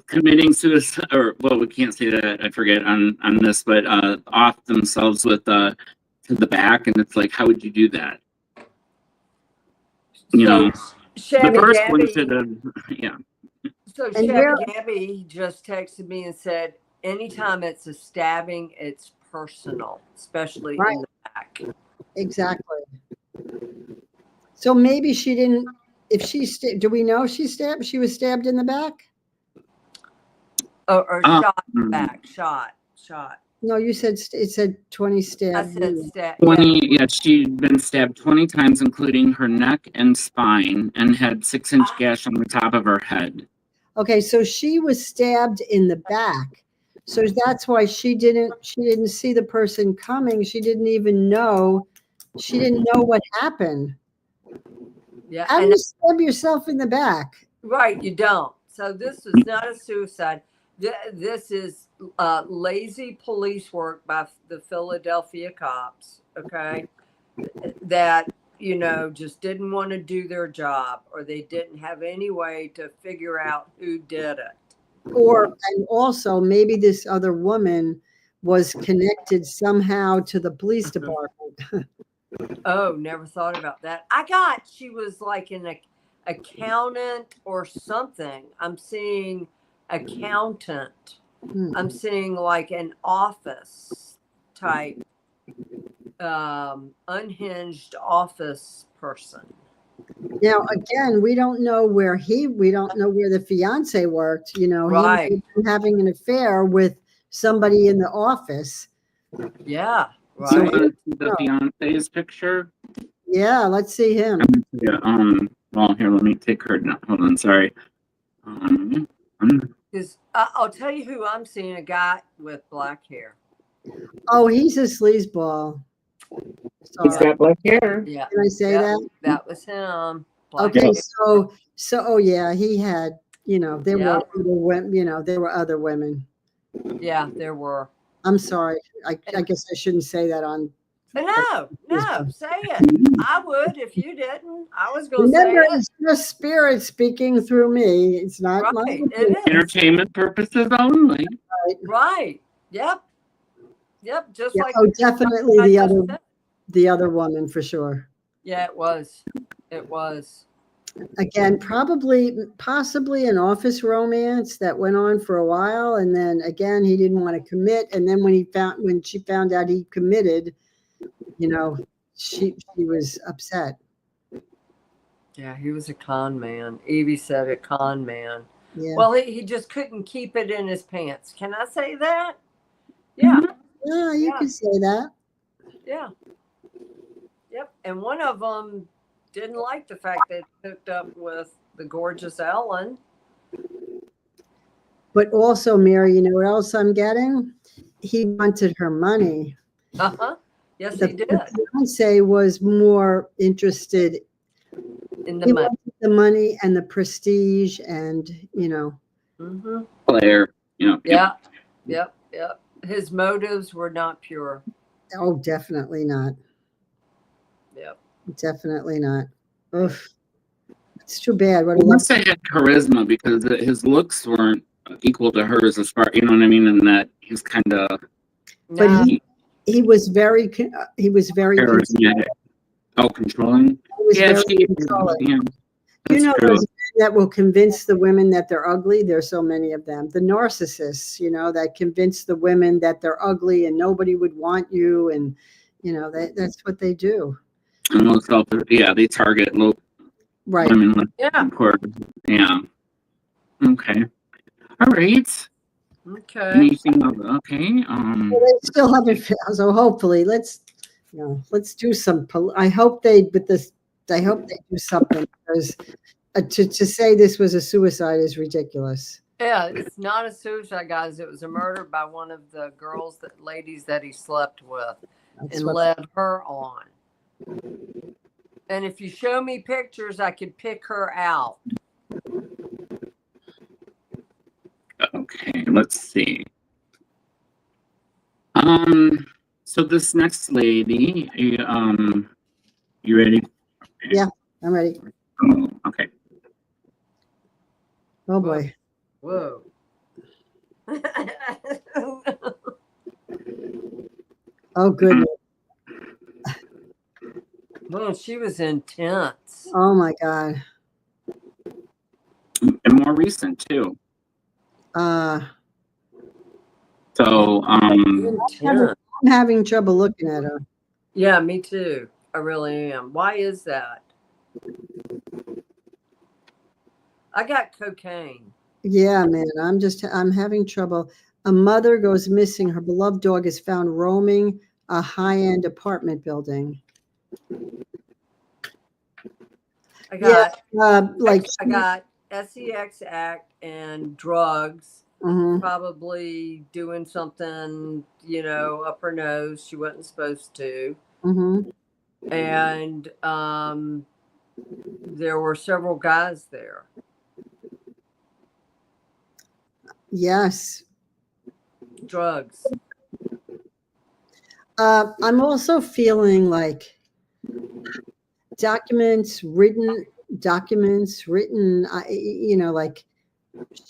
committing suicide, or we can't say that. I forget on this, but off themselves with to the back, and it's like, how would you do that? Shabby the first Gabby, one should have, So Shabby Gabby just texted me and said, anytime it's a stabbing, it's personal, especially in the back. Exactly. So maybe she didn't. If she do we know she stabbed? She was stabbed in the back. Or shot in the back. Shot. No, you said it said 20 stabs. I said stab. 20. Yeah, she'd been stabbed 20 times, including her neck and spine, and had 6-inch gash on the top of her head. Okay, so she was stabbed in the back. So that's why she didn't see the person coming. She didn't even know. She didn't know what happened. Yeah. How do And you stab yourself in the back? right, you don't. So this is not a suicide. This is lazy police work by the Philadelphia cops. Okay, that just didn't want to do their job, or they didn't have any way to figure out who did it. And also maybe this other woman was connected somehow to the police department. Oh, never thought about that. She was like an accountant or something. I'm seeing accountant. I'm seeing like an office type, unhinged office person. Now, again, we don't know where the fiance worked. Right. He was having an affair with somebody in the office. Yeah. So Right. the fiance's picture. Yeah, let's see him. Yeah. Well, here, let me take her. No, hold on. Sorry. Because I'll tell you who I'm seeing, a guy with black hair. Oh, he's a sleazeball. He's got black hair. Yeah. Can I say that? That was him. Black Okay, hair. so oh yeah, he had, there Yeah. were other women, there were other women. Yeah, there were. I'm sorry. I guess I shouldn't say that on. No, say it. I would if you didn't. I was going to say Remember, it. it's just spirit speaking through me. It's not Right, my it is. Entertainment purposes only. Right. Yep. Just Yeah, like. oh, definitely I just said. the other woman for sure. Yeah, it was. It was. Again, possibly an office romance that went on for a while, and then again he didn't want to commit, and then when she found out he committed, she was upset. Yeah, he was a con man. Evie said a con man. Yeah. Well, he just couldn't keep it in his pants. Can I say that? Yeah. Yeah, you can say that. Yeah. Yep. And one of them didn't like the fact that he hooked up with the gorgeous Ellen. But also, Mary, you know what else I'm getting? He wanted her money. Yes, he did. The fiance was more interested in the money. The money and the prestige, and player. Yeah. Yep. His motives were not pure. Oh, definitely not. Yep. Definitely not. Ugh. It's too bad. What must say had charisma, because his looks weren't equal to hers as far, you know what I mean, and that he's kind of. But he was very charismatic. Controlling. Yeah, controlling. Those men that will convince the women that they're ugly. There's so many of them. The narcissists, that convince the women that they're ugly and nobody would want you, and that's what they do. And also, they target low. Right. Women. Yeah. Okay. All right. Okay. Anything else? Okay. Well, they still haven't failed, so hopefully let's do some. I hope they do something, because to say this was a suicide is ridiculous. Yeah, it's not a suicide, guys. It was a murder by one of the ladies that he slept with. And led her on. And if you show me pictures, I could pick her out. Okay, let's see. So this next lady, you ready? Yeah, I'm ready. Oh, okay. Oh boy. Whoa. Oh goodness. Well, she was intense. Oh my God. And more recent too. So I'm having trouble looking at her. Yeah, me too. I really am. Why is that? I got cocaine. Yeah, man. I'm having trouble. A mother goes missing. Her beloved dog is found roaming a high-end apartment building. I got I got SEX act and drugs. Probably doing something, up her nose she wasn't supposed to. And there were several guys there. Yes. Drugs. I'm also feeling like documents written, you know, like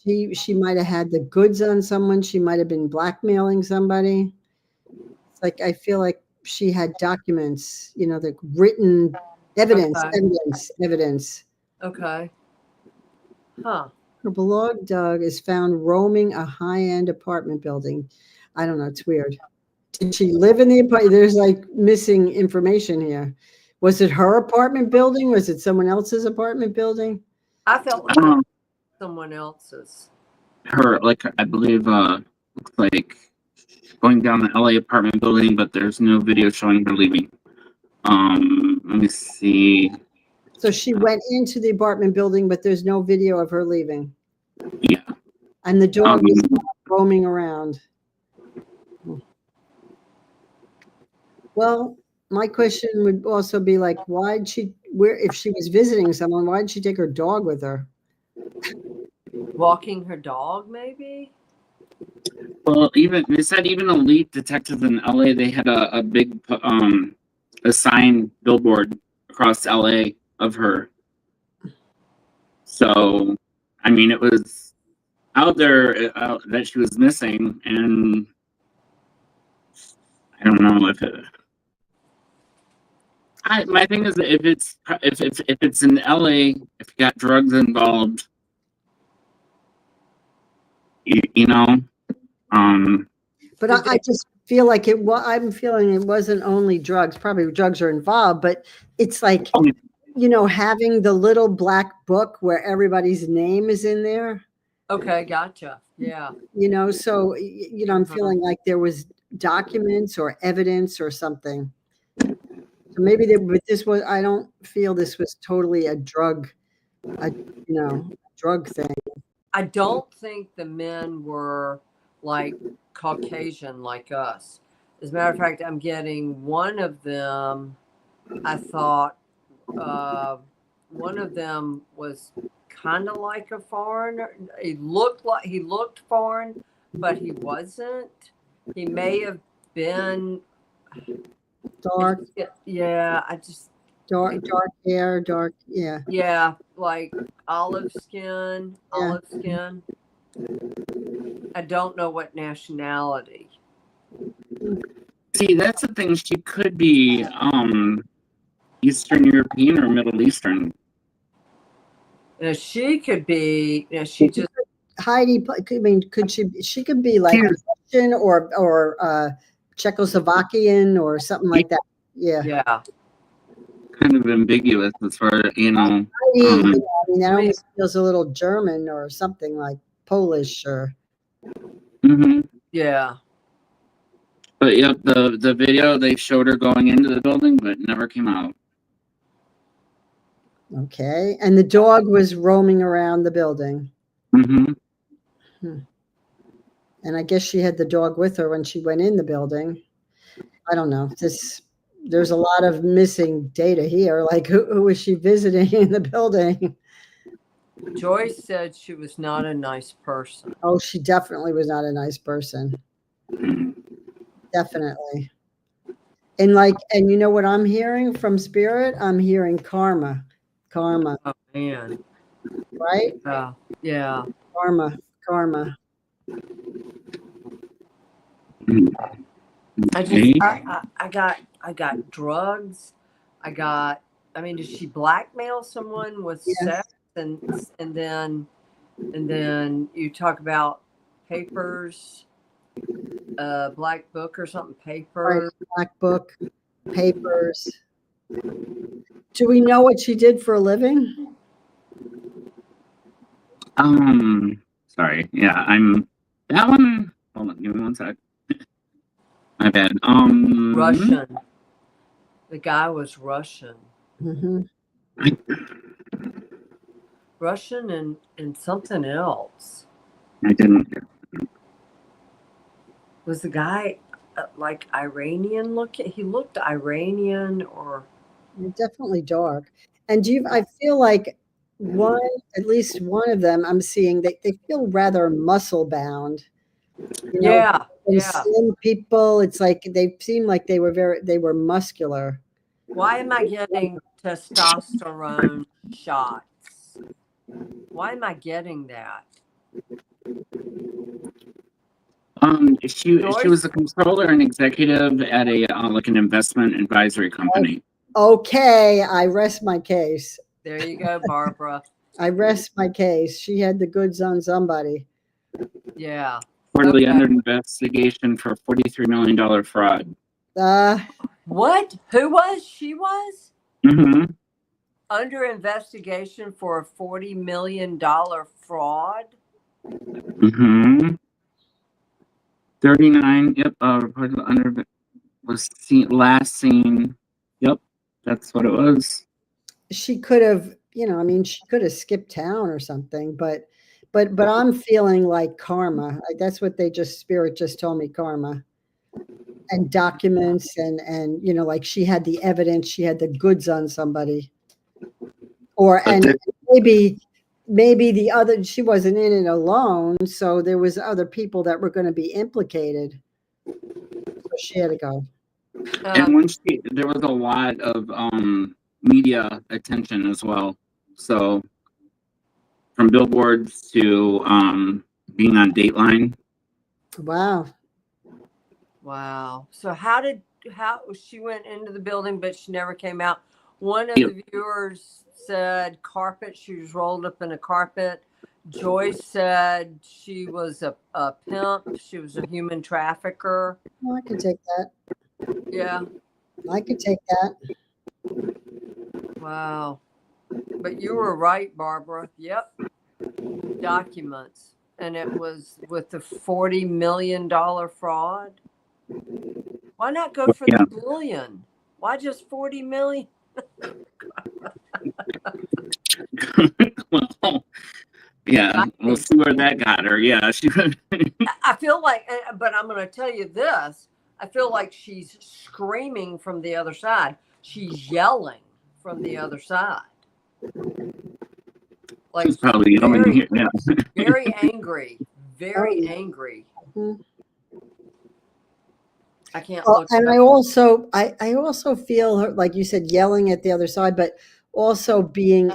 she might have had the goods on someone. She might have been blackmailing somebody. It's like, I feel like she had documents, you know, the written evidence, Okay. evidence. Okay. Huh. Her beloved dog is found roaming a high-end apartment building. I don't know. It's weird. Did she live in the apartment? There's like missing information here. Was it her apartment building? Was it someone else's apartment building? I felt like it was someone else's. Her, like, I believe, looks like going down the LA apartment building, but there's no video showing her leaving. Let me see. So she went into the apartment building, but there's no video of her leaving. Yeah. And the dog is roaming around. Well, my question would also be like, why'd she, if she was visiting someone, why'd she take her dog with her? Walking her dog, maybe? Well, even they said even elite detectives in LA, they had a big a sign billboard across LA of her. So, I mean, it was out there that she was missing, and I don't know if it. My thing is that if it's in LA, if you got drugs involved, you know, But I just feel like I'm feeling it wasn't only drugs. Probably drugs are involved, but it's like, you know, having the little black book where everybody's name is in there. Okay, gotcha. Yeah. You know, so, you know, I'm feeling like there was documents or evidence or something. So maybe but this was, I don't feel this was totally a drug, you know, drug thing. I don't think the men were like Caucasian like us. As a matter of fact, I'm getting one of them. I thought one of them was kind of like a foreigner. He looked foreign, but he wasn't. He may have been Dark, yeah. I just dark hair, yeah. Yeah, like olive skin. I don't know what nationality. See, that's the thing. She could be Eastern European or Middle Eastern. She could be. She just Heidi. I mean, she could be like Russian or Czechoslovakian or something like that. Yeah. Yeah. Kind of ambiguous as far as, you know. Heidi, I mean, that almost feels a little German or something like Polish or. Yeah. But yeah, the video they showed her going into the building, but never came out. Okay, and the dog was roaming around the building. And I guess she had the dog with her when she went in the building. I don't know. There's a lot of missing data here. Like, who was she visiting in the building? Joyce said she was not a nice person. Oh, she definitely was not a nice person. Definitely. And you know what I'm hearing from spirit? I'm hearing karma. Karma. Oh man. Right? Yeah. Karma. I got drugs. I mean, did she blackmail someone with sex? And then you talk about papers, black book or something, papers. Right, black book, papers. Do we know what she did for a living? Sorry. Yeah, that one. Hold on, give me one sec. My bad. Russian. The guy was Russian. Russian and something else. I didn't. Was the guy like Iranian looking? He looked Iranian or. Definitely dark. And I feel like at least one of them I'm seeing, they feel rather muscle bound. Yeah. And Yeah. slim people, it's like they seem like they were muscular. Why am I getting testosterone shots? Why am I getting that? She Joyce? was a controller and executive at a like an investment advisory company. Okay, I rest my case. There you go, Barbara. I rest my case. She had the goods on somebody. Yeah. Reportedly Okay. under investigation for $43 million fraud. What? Who was? She was? Mm-hmm. Under investigation for a $40 million fraud? Mm-hmm. 39, yep, reported under was last seen. Yep, that's what it was. She could have, she could have skipped town or something, but I'm feeling like karma. That's what Spirit just told me, karma. And documents and like she had the evidence, she had the goods on somebody. And maybe the other, she wasn't in it alone, so there was other people that were going to be implicated. So she had to go. And once there was a lot of media attention as well. So from billboards to being on Dateline. Wow. So how she went into the building, but she never came out? One of the viewers said carpet. She was rolled up in a carpet. Joyce said she was a pimp. She was a human trafficker. Well, I could take that. Yeah. I could take that. Wow. But you were right, Barbara. Yep. Documents. And it was with the $40 million fraud. Why not go for the billion? Why just 40 million? Well, yeah, we'll see where that got her. Yeah, I feel like, but I'm going to tell you this. I feel like she's screaming from the other side. She's yelling from the other side. Like she's probably yelling here. Yeah. Very angry. Very angry. Mm-hmm. I can't look. look. And I also feel her, like you said, yelling at the other side, but also being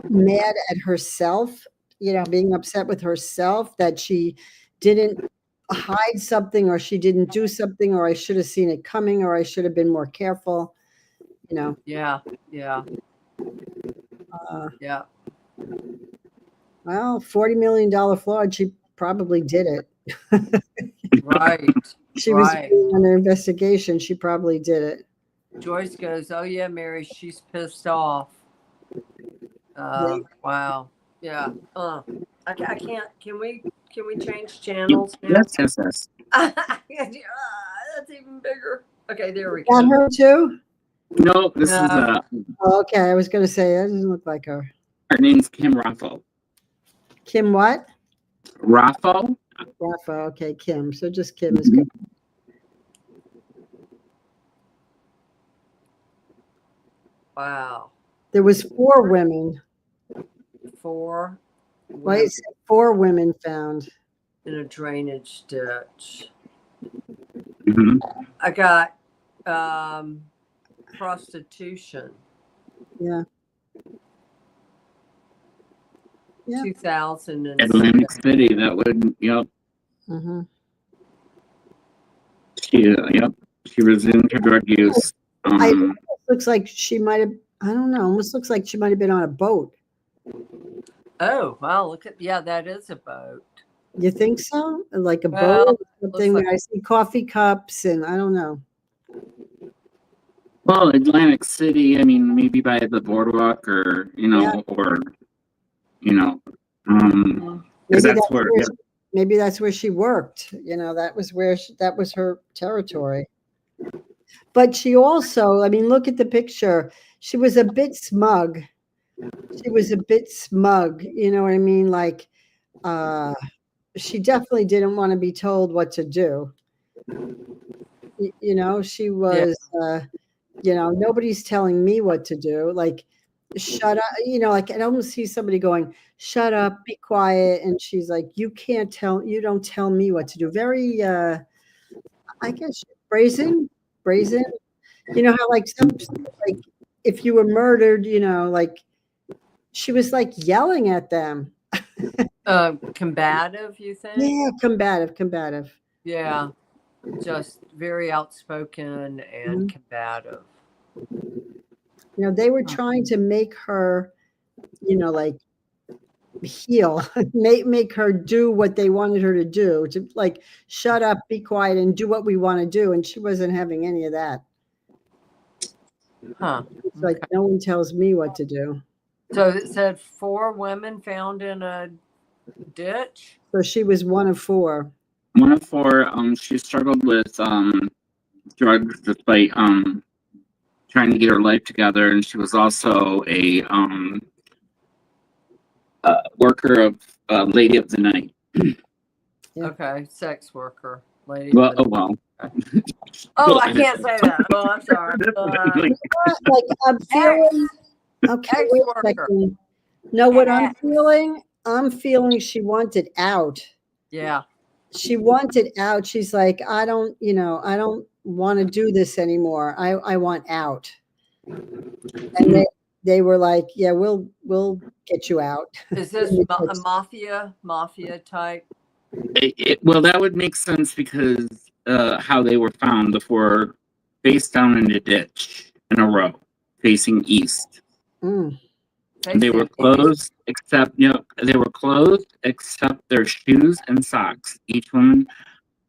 mad at herself, being upset with herself that she didn't hide something, or she didn't do something, or I should have seen it coming, or I should have been more careful, Yeah. Yeah. Yeah. Well, $40 million fraud, she probably did it. Right. She was under investigation. She probably did it. Joyce goes, "Oh yeah, Mary, she's pissed off." Wow. Yeah. I can't. Can we change channels now? Yes. That's even bigger. Okay, there we Got go. her too? No, this is okay, I was going to say that doesn't look like her. Her name's Kim Raffo. Kim what? Raffo. Okay, Kim. So just Kim is good. Wow. There was 4 women. 4. Right, 4 women found in a drainage ditch. Mm-hmm. I got prostitution. Yeah. 2000 Atlantic City. That would. Yep. Mm-hmm. She resumed her drug use. Looks like she might have. I don't know. Almost looks like she might have been on a boat. Oh wow! Look at that is a boat. You think so? Like a boat or something? Like, I see coffee cups, and I don't know. Well, Atlantic City. I mean, maybe by the boardwalk, or maybe that's where she worked. That was her territory. But she also, I mean, look at the picture. She was a bit smug. You know what I mean? Like, she definitely didn't want to be told what to do. She was, nobody's telling me what to do. Like, shut up, like I almost see somebody going, shut up, be quiet. And she's like, you don't tell me what to do. Very, I guess, brazen. How like like if you were murdered, like she was like yelling at them. Combative, you think? Yeah, combative. Yeah, just very outspoken and combative. They were trying to make her, like heal, make her do what they wanted her to do, to like shut up, be quiet, and do what we want to do. And she wasn't having any of that. Huh. It's like, no one tells me what to do. So it said 4 women found in a ditch. So she was one of 4. One of 4. She struggled with drugs despite trying to get her life together, and she was also a worker of Lady of the Night. Yeah. Okay, sex worker, lady. Well, well. Oh, I can't say that. Oh, I'm sorry. Like I'm feeling. Okay, wait a second. No, what I'm feeling? I'm feeling she wanted out. Yeah. She wanted out. She's like, I don't want to do this anymore. I want out. And they were like, yeah, we'll get you out. Is this a mafia type? Well, that would make sense because how they were found, the 4 face down in a ditch in a row, facing east. They were closed except their shoes and socks. Each one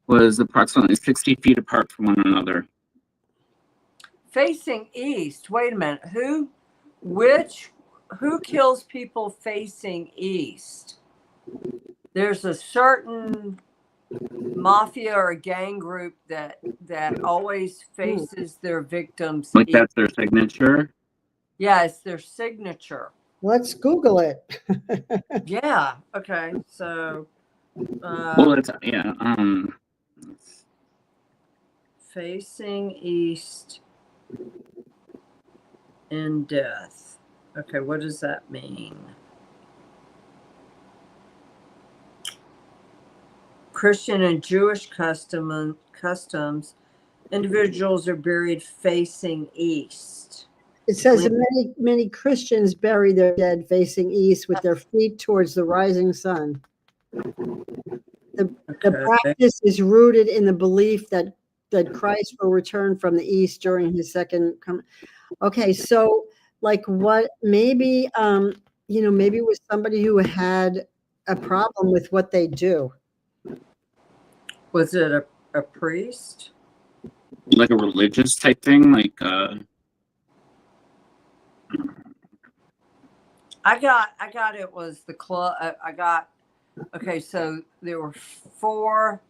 was approximately 60 feet apart from one another. Facing east. Wait a minute. Who kills people facing east? There's a certain mafia or gang group that always faces their victims Like east. That's their signature? Yeah, it's their signature. Let's Google it. Yeah. Okay. So. Well, it's facing east in death. Okay, what does that mean? Christian and Jewish customs, individuals are buried facing east. It says many Christians bury their dead facing east with their feet towards the rising sun. The practice is rooted in the belief that Christ will return from the east during his second coming. Okay, so like what? Maybe maybe it was somebody who had a problem with what they do. Was it a priest? Like a religious type thing, like I got it was the club. Okay, so there were 4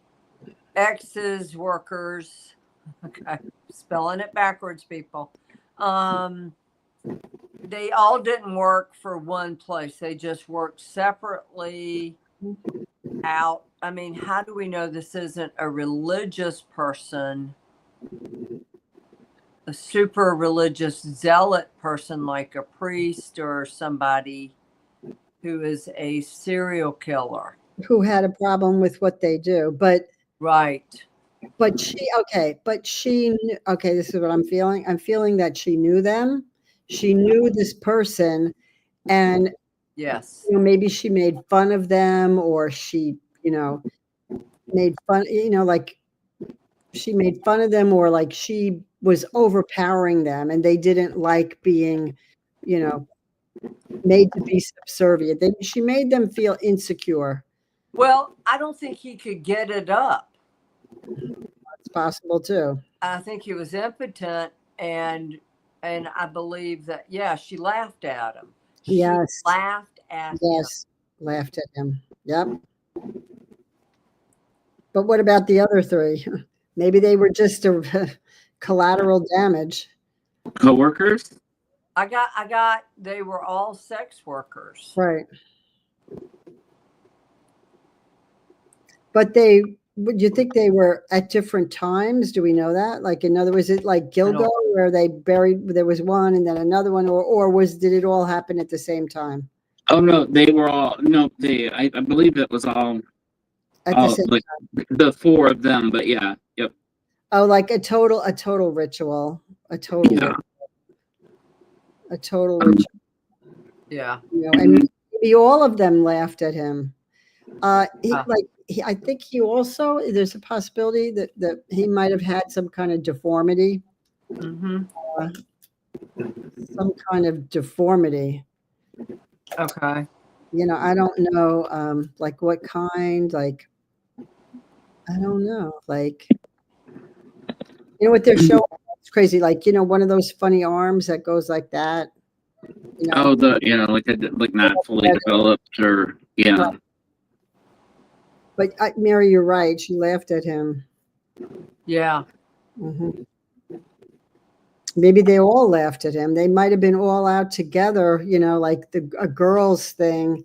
exes workers. Okay, spelling it backwards, people. They all didn't work for one place. They just worked separately out. I mean, how do we know this isn't a religious person, a super religious zealot person like a priest or somebody who is a serial killer? Who had a problem with what they do, but right. But she this is what I'm feeling. I'm feeling that she knew them. She knew this person, and yes, maybe she made fun of them, or she, made fun, like she made fun of them, or like she was overpowering them and they didn't like being, made to be subservient. She made them feel insecure. Well, I don't think he could get it up. It's possible too. I think he was impotent, and I believe that, yeah, she laughed at him. Yes. Laughed at him. Yes. Laughed at him. Yep. But what about the other 3? Maybe they were just a collateral damage. Co-workers? I got they were all sex workers. Right. But they would you think they were at different times? Do we know that? Like, in other words, is it like Gilgo where they buried, there was one and then another one, or did it all happen at the same time? Oh no, they were all no. I believe it was all At the same like time. the four of them. But yeah, yep, Oh, like a total ritual, a total, yeah. a total ritual. Yeah. You know, and maybe all of them laughed at him. I think he also, there's a possibility that he might have had some kind of deformity. Mm-hmm. Some kind of deformity. Okay. You know, I don't know, like what kind, like, I don't know, like, you know what they're showing? It's crazy. Like, you know, one of those funny arms that goes like that. You know, Oh, like not fully developed, or yeah. Right. But Mary, you're right. She laughed at him. Yeah. Mm-hmm. Maybe they all laughed at him. They might have been all out together, you know, like a girls thing.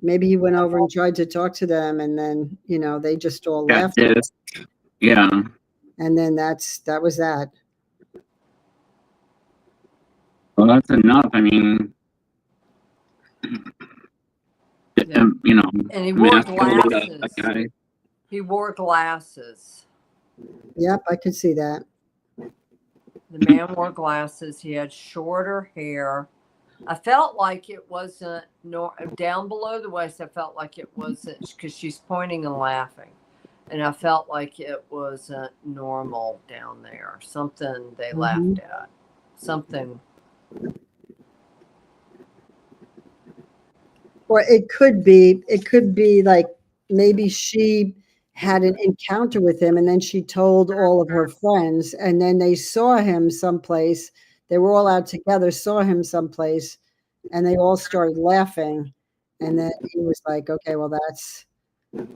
Maybe he went over and tried to talk to them, and then, you know, they just all laughed. Yeah. And then that was that. Well, that's enough. I mean, Yeah. you know, And he wore glasses. A guy. He wore glasses. Yep, I could see that. The man wore glasses. He had shorter hair. I felt like it wasn't down below the waist. I felt like it wasn't, because she's pointing and laughing, and I felt like it wasn't normal down there. Something they laughed at. Something. Or it could be like maybe she had an encounter with him and then she told all of her friends, and then they saw him someplace. They were all out together, saw him someplace, and they all started laughing. And then he was like, okay, well, that's, you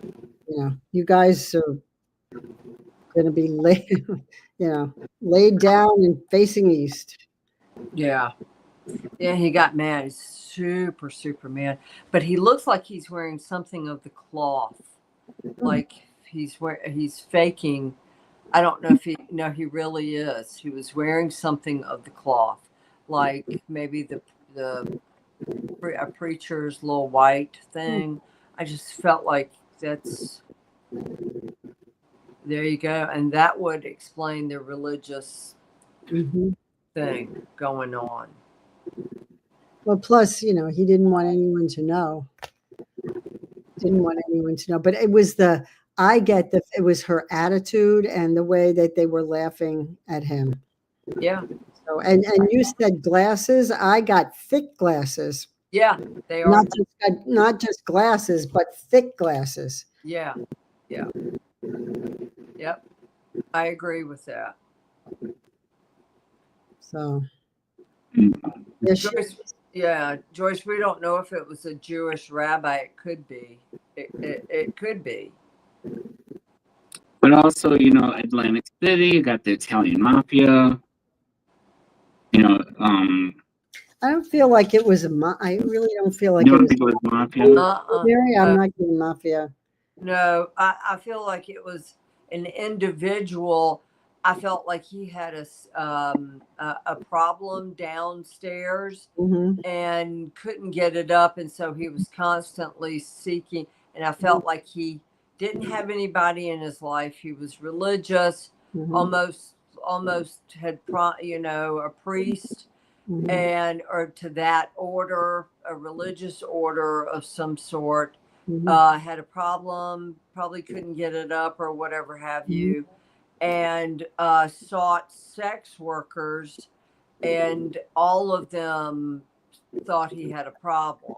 know, you guys are going to be laid down and facing east. Yeah. Yeah, he got mad. He's super, super mad. But he looks like he's wearing something of the cloth. Like he's faking. I don't know if he really is. He was wearing something of the cloth. Like maybe a preacher's little white thing. I just felt like that's, there you go. And that would explain the religious thing going on. Well, plus, you know, he didn't want anyone to know. But it was it was her attitude and the way that they were laughing at him. Yeah. So, and you said glasses. I got thick glasses. Yeah, they are. Not just glasses, but thick glasses. Yeah. Yeah. Yep. I agree with that. So. Joyce, we don't know if it was a Jewish rabbi. It could be. It could be. But also, you know, Atlantic City, you got the Italian mafia. You know, I don't feel like it was I really don't feel like you don't think it was mafia? Mary, I'm not getting mafia. No, I feel like it was an individual. I felt like he had a problem downstairs and couldn't get it up. And so he was constantly seeking. And I felt like he didn't have anybody in his life. He was religious, almost had, a priest or to that order, a religious order of some sort, had a problem, probably couldn't get it up or whatever have you. And sought sex workers, and all of them thought he had a problem.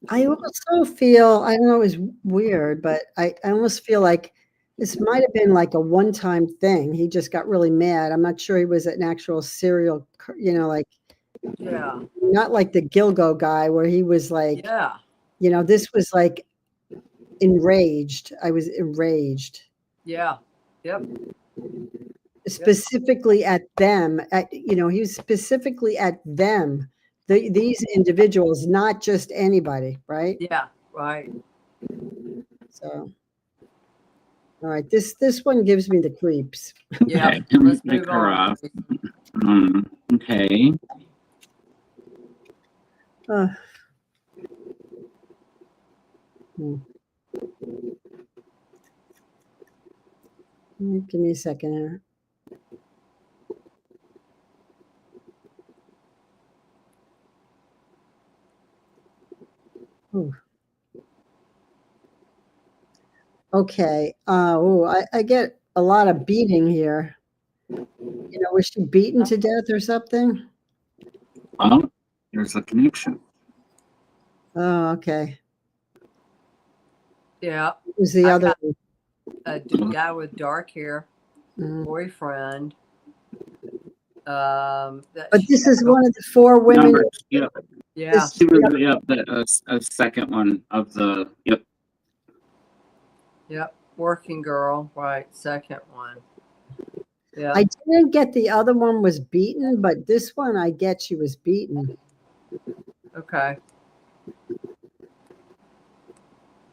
I also feel, I don't know, it's weird, but I almost feel like this might have been like a one-time thing. He just got really mad. I'm not sure he was an actual serial, not like the Gilgo guy where he was like, this was like enraged. I was enraged. Yeah. Yep. Specifically at them. He was specifically at them. These individuals, not just anybody, right? Yeah. Right. So, all right, this one gives me the creeps. Yeah. Okay, Let's pick move her on. off. Okay. Uh, hmm. Give me a second here. Ooh. Okay. I get a lot of beating here. You know, was she beaten to death or something? Well, there's a connection. Oh, okay. Yeah. It was the I other got one. a guy with dark hair, Mhm. boyfriend. That But she this had is one of the 4 women. Number, yep. Yeah. This, She was, yep, a second one of the, yep. Yep. Working girl. Right. Second one. Yeah. I didn't get the other one was beaten, but this one I get she was beaten. Okay.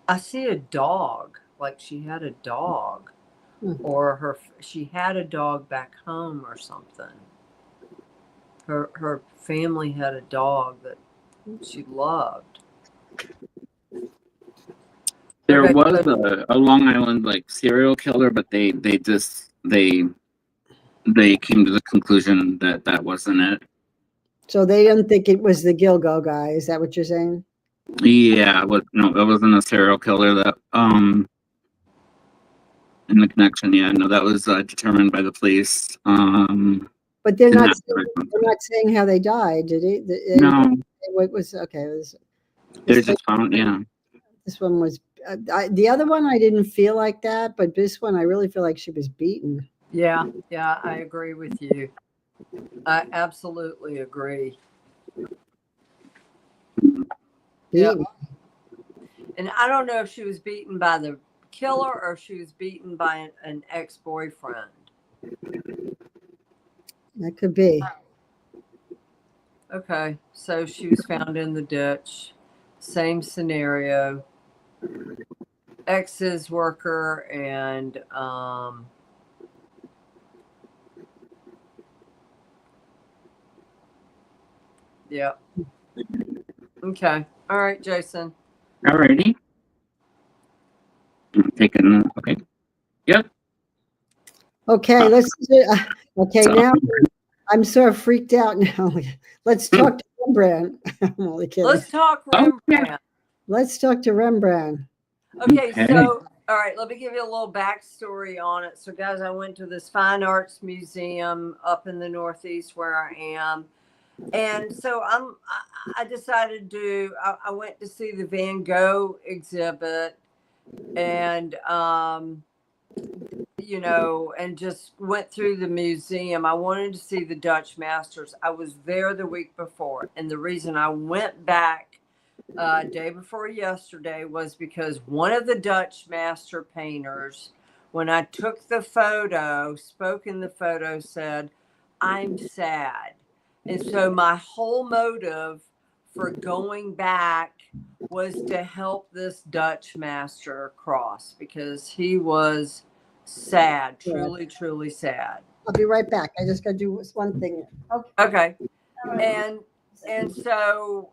I see a dog. Like she had a dog, or she had a dog back home or something. Her family had a dog that she loved. There Okay, was so a Long Island like serial killer, but they came to the conclusion that that wasn't it. So they didn't think it was the Gilgo guy. Is that what you're saying? Yeah, no, it wasn't a serial killer. That in the connection, yeah, no, that was determined by the police. But they're in not that they're not saying how they died, did he? No, It was okay. It was they this, just found, yeah. this one was the other one. I didn't feel like that, but this one I really feel like she was beaten. yeah, I agree with you. I absolutely agree. Yeah. Beaten. And I don't know if she was beaten by the killer or if she was beaten by an ex-boyfriend. That could be. Okay, so she was found in the ditch. Same scenario. Ex's worker and yeah. Okay. All right, Jason. Alrighty. I'm taking, okay. Yep. Okay, let's. Okay, So, now I'm sort of freaked out now. Let's talk to Rembrandt. I'm only kidding. Let's talk Rembrandt. Let's talk to Rembrandt. Okay, Okay. so all right, let me give you a little backstory on it. So, guys, I went to this fine arts museum up in the Northeast where I am, and so I decided to. I went to see the Van Gogh exhibit, and you know, and just went through the museum. I wanted to see the Dutch masters. I was there the week before, and the reason I went back day before yesterday was because one of the Dutch master painters, when I took the photo, spoke in the photo, said, "I'm sad." And so my whole motive for going back was to help this Dutch master cross because he was sad, truly, truly sad. I'll be right back. I just got to do this one thing. Okay. And so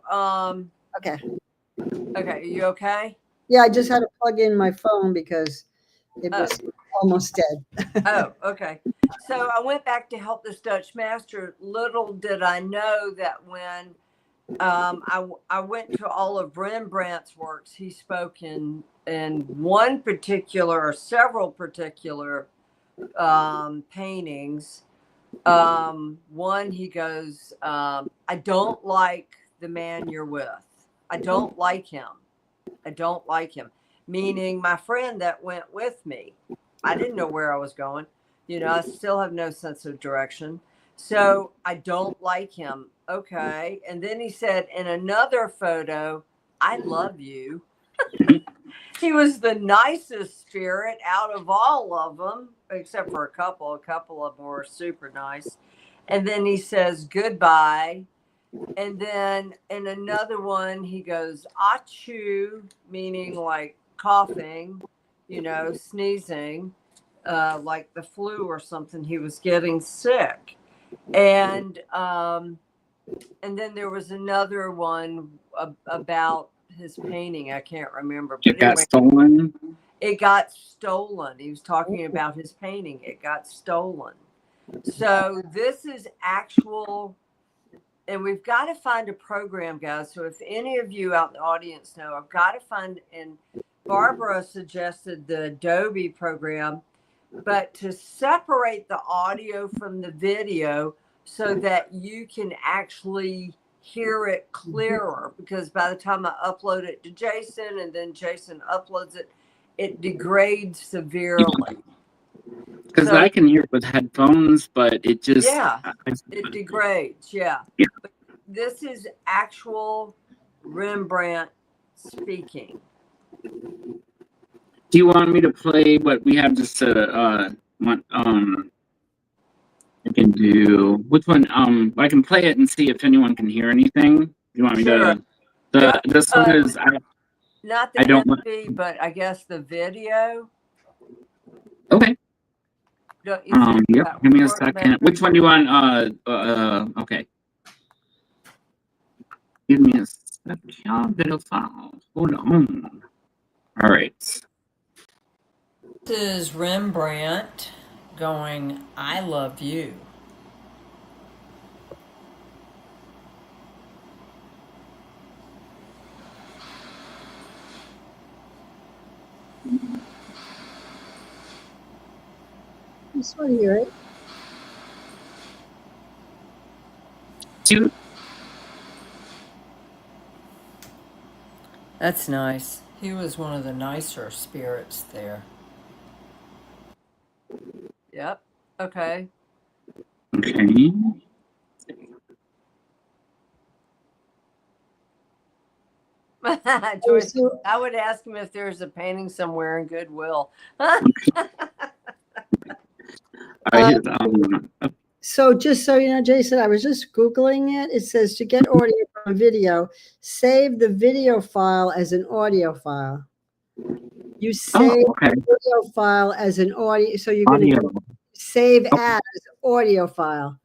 Okay. okay, are you okay? Yeah, I just had to plug in my phone because it was almost dead. Oh, okay. So I went back to help this Dutch master. Little did I know that when I went to all of Rembrandt's works, he spoke in one particular or several particular paintings. One, he goes, "I don't like the man you're with. I don't like him. I don't like him." Meaning my friend that went with me. I didn't know where I was going. You know, I still have no sense of direction. So I don't like him. Okay. And then he said in another photo, "I love you." He was the nicest spirit out of all of them, except for a couple. A couple of them were super nice. And then he says, "Goodbye." And then in another one, he goes, achoo, meaning like coughing, sneezing, like the flu or something. He was getting sick. And then there was another one about his painting. I can't remember. But It got anyway, stolen. it got stolen. He was talking about his painting. It got stolen. So this is actual, and we've got to find a program, guys. So if any of you out in the audience know, I've got to find, and Barbara suggested the Adobe program, but to separate the audio from the video so that you can actually hear it clearer, because by the time I upload it to Jason and then Jason uploads it, it degrades severely. Because So, I can hear it with headphones, but it just it degrades. Yeah. But this is actual Rembrandt speaking. Do you want me to play what we have just I can do which one? I can play it and see if anyone can hear anything. Do you want me to? This one is not the I don't MP, but I guess the video. Okay. Don't you think Yep. Give me a work second. better? Which one do you want? Okay. Give me a second. Little file. Hold on. All right. This is Rembrandt going, I love you. I just want to hear it. Two. That's nice. He was one of the nicer spirits there. Yep. Okay. Okay. Joyce, I would ask him if there's a painting somewhere in Goodwill. So just so you know, Jason, I was just Googling it. It says to get audio from a video, save the video file as an audio file. You save the video file as an audio. So you're going to save as audio file.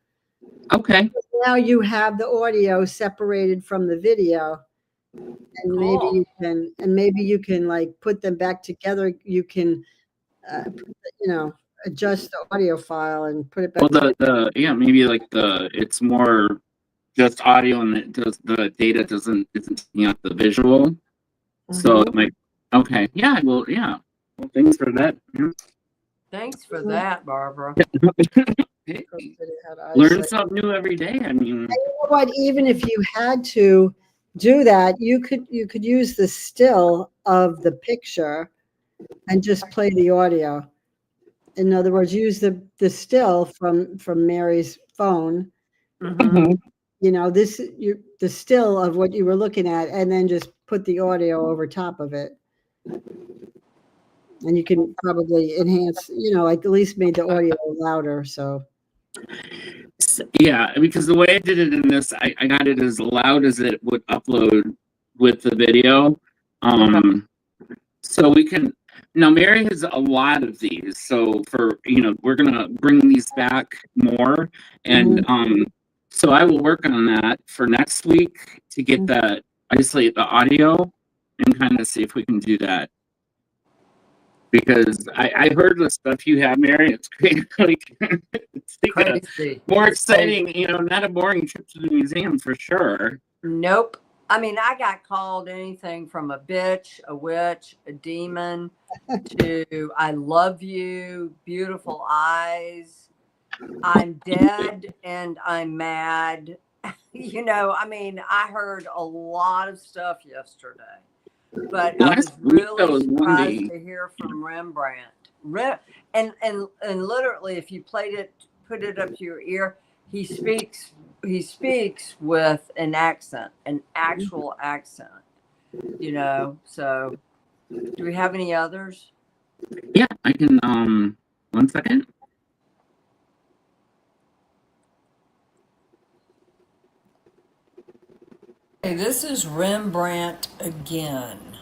Okay. Now you have the audio separated from the video. And maybe you can like put them back together. You can, adjust the audio file and put it back. Well, maybe like it's more just audio and the data isn't taking out the visual. So it might. Okay. Yeah. Well. Yeah. Well, thanks for that. Yeah. Thanks for that, Barbara. Hey, learn something new every day. I mean, you know what? Even if you had to do that, you could use the still of the picture and just play the audio. In other words, use the still from Mary's phone. Mm-hmm. The still of what you were looking at, and then just put the audio over top of it. And you can probably enhance, like at least made the audio louder. So. Yeah, because the way I did it in this, I got it as loud as it would upload with the video. So we can, now Mary has a lot of these. So we're going to bring these back more. And so I will work on that for next week to get that, isolate the audio and kind of see if we can do that. Because I heard the stuff you have, Mary. It's great. It's crazy. More exciting, not a boring trip to the museum for sure. Nope. I mean, I got called anything from a bitch, a witch, a demon, to I love you, beautiful eyes, I'm dead and I'm mad. I heard a lot of stuff yesterday. But I was really surprised to hear from Rembrandt. And literally, if you put it up to your ear, he speaks with an accent, an actual accent. So do we have any others? Yeah, I can 1 second. Okay, this is Rembrandt again.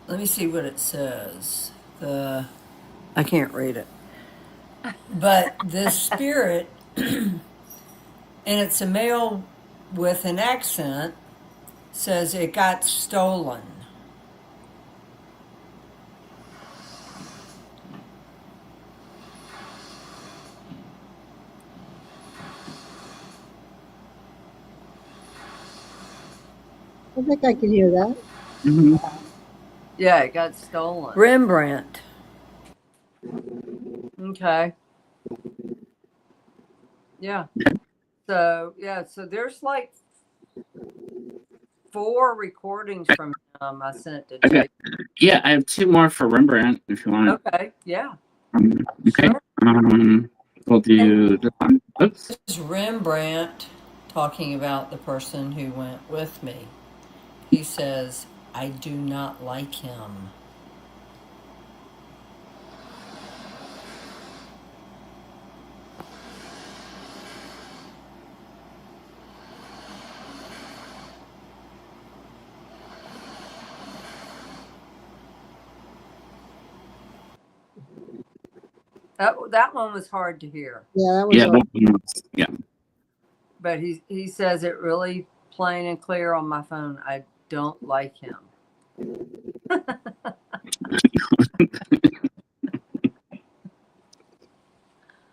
Let me see what it says. I can't read it. But this spirit, and it's a male with an accent, says it got stolen. I think I can hear that. Mhm. Yeah, it got stolen. Rembrandt. Okay. Yeah. So there's like 4 recordings from him. I sent to Okay. Jake. Yeah, I have 2 more for Rembrandt if you want. Okay. Yeah. Okay. Sure. We'll do this one. Oops. This is Rembrandt talking about the person who went with me. He says, I do not like him. That one was hard to hear. Yeah, that was Yeah, all. that one was, yeah. But he says it really plain and clear on my phone. I don't like him.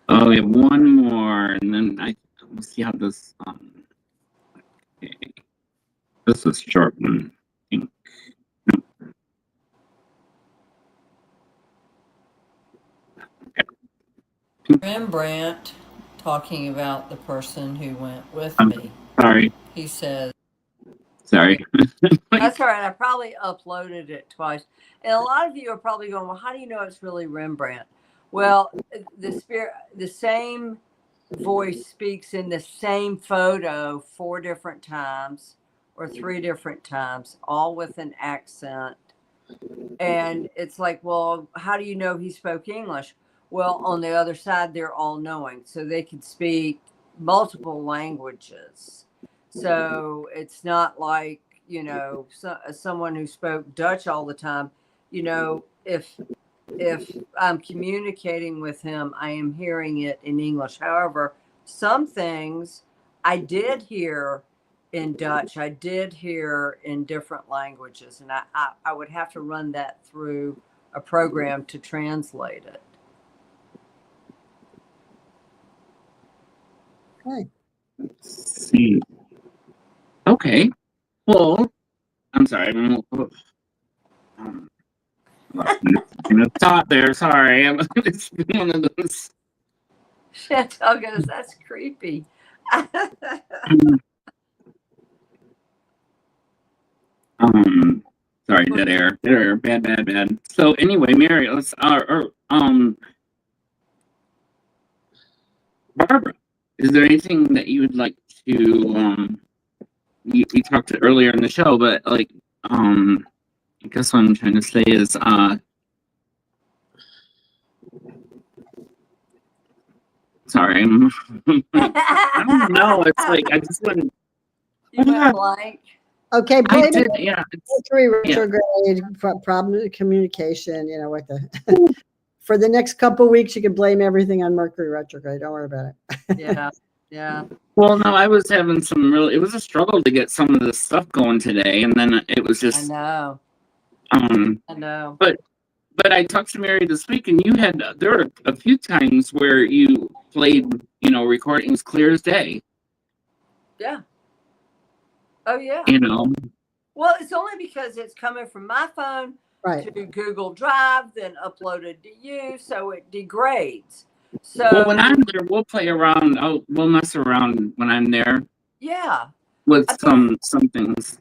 Oh, we have one more, and then we'll see how this. Okay. This is a short one. I think. Rembrandt talking about the person who went with I'm me. sorry. He says, Sorry. that's all right. I probably uploaded it twice. And a lot of you are probably going, well, how do you know it's really Rembrandt? Well, the same voice speaks in the same photo 4 different times or 3 different times, all with an accent. And it's like, well, how do you know he spoke English? Well, on the other side, they're all knowing. So they could speak multiple languages. So it's not like, someone who spoke Dutch all the time, if I'm communicating with him, I am hearing it in English. However, some things I did hear in Dutch, I did hear in different languages, and I would have to run that through a program to translate it. Okay. Let's see. Okay. Well, I'm sorry. Lost my thought there. Sorry. It's been one of those. Chantel goes, that's creepy. Sorry, dead air, bad. So anyway, Mary, let's Barbara, is there anything that you would like to we talked earlier in the show, but like I guess what I'm trying to say is sorry, I don't know. It's like I just wouldn't. You went blank. Okay, I blame did, it yeah. Mercury retrograde, problem of communication, what the for the next couple of weeks you can blame everything on Mercury retrograde. Don't worry about it. Yeah. Well, no, I was having it was a struggle to get some of this stuff going today, and then it was just I know. But I talked to Mary this week, and there were a few times where you played, recordings clear as day. Yeah. Oh yeah. Well, it's only because it's coming from my phone to Google Drive, then uploaded to you, so it degrades. So well, when I'm there, we'll play around. We'll mess around when I'm there. Yeah. With some things.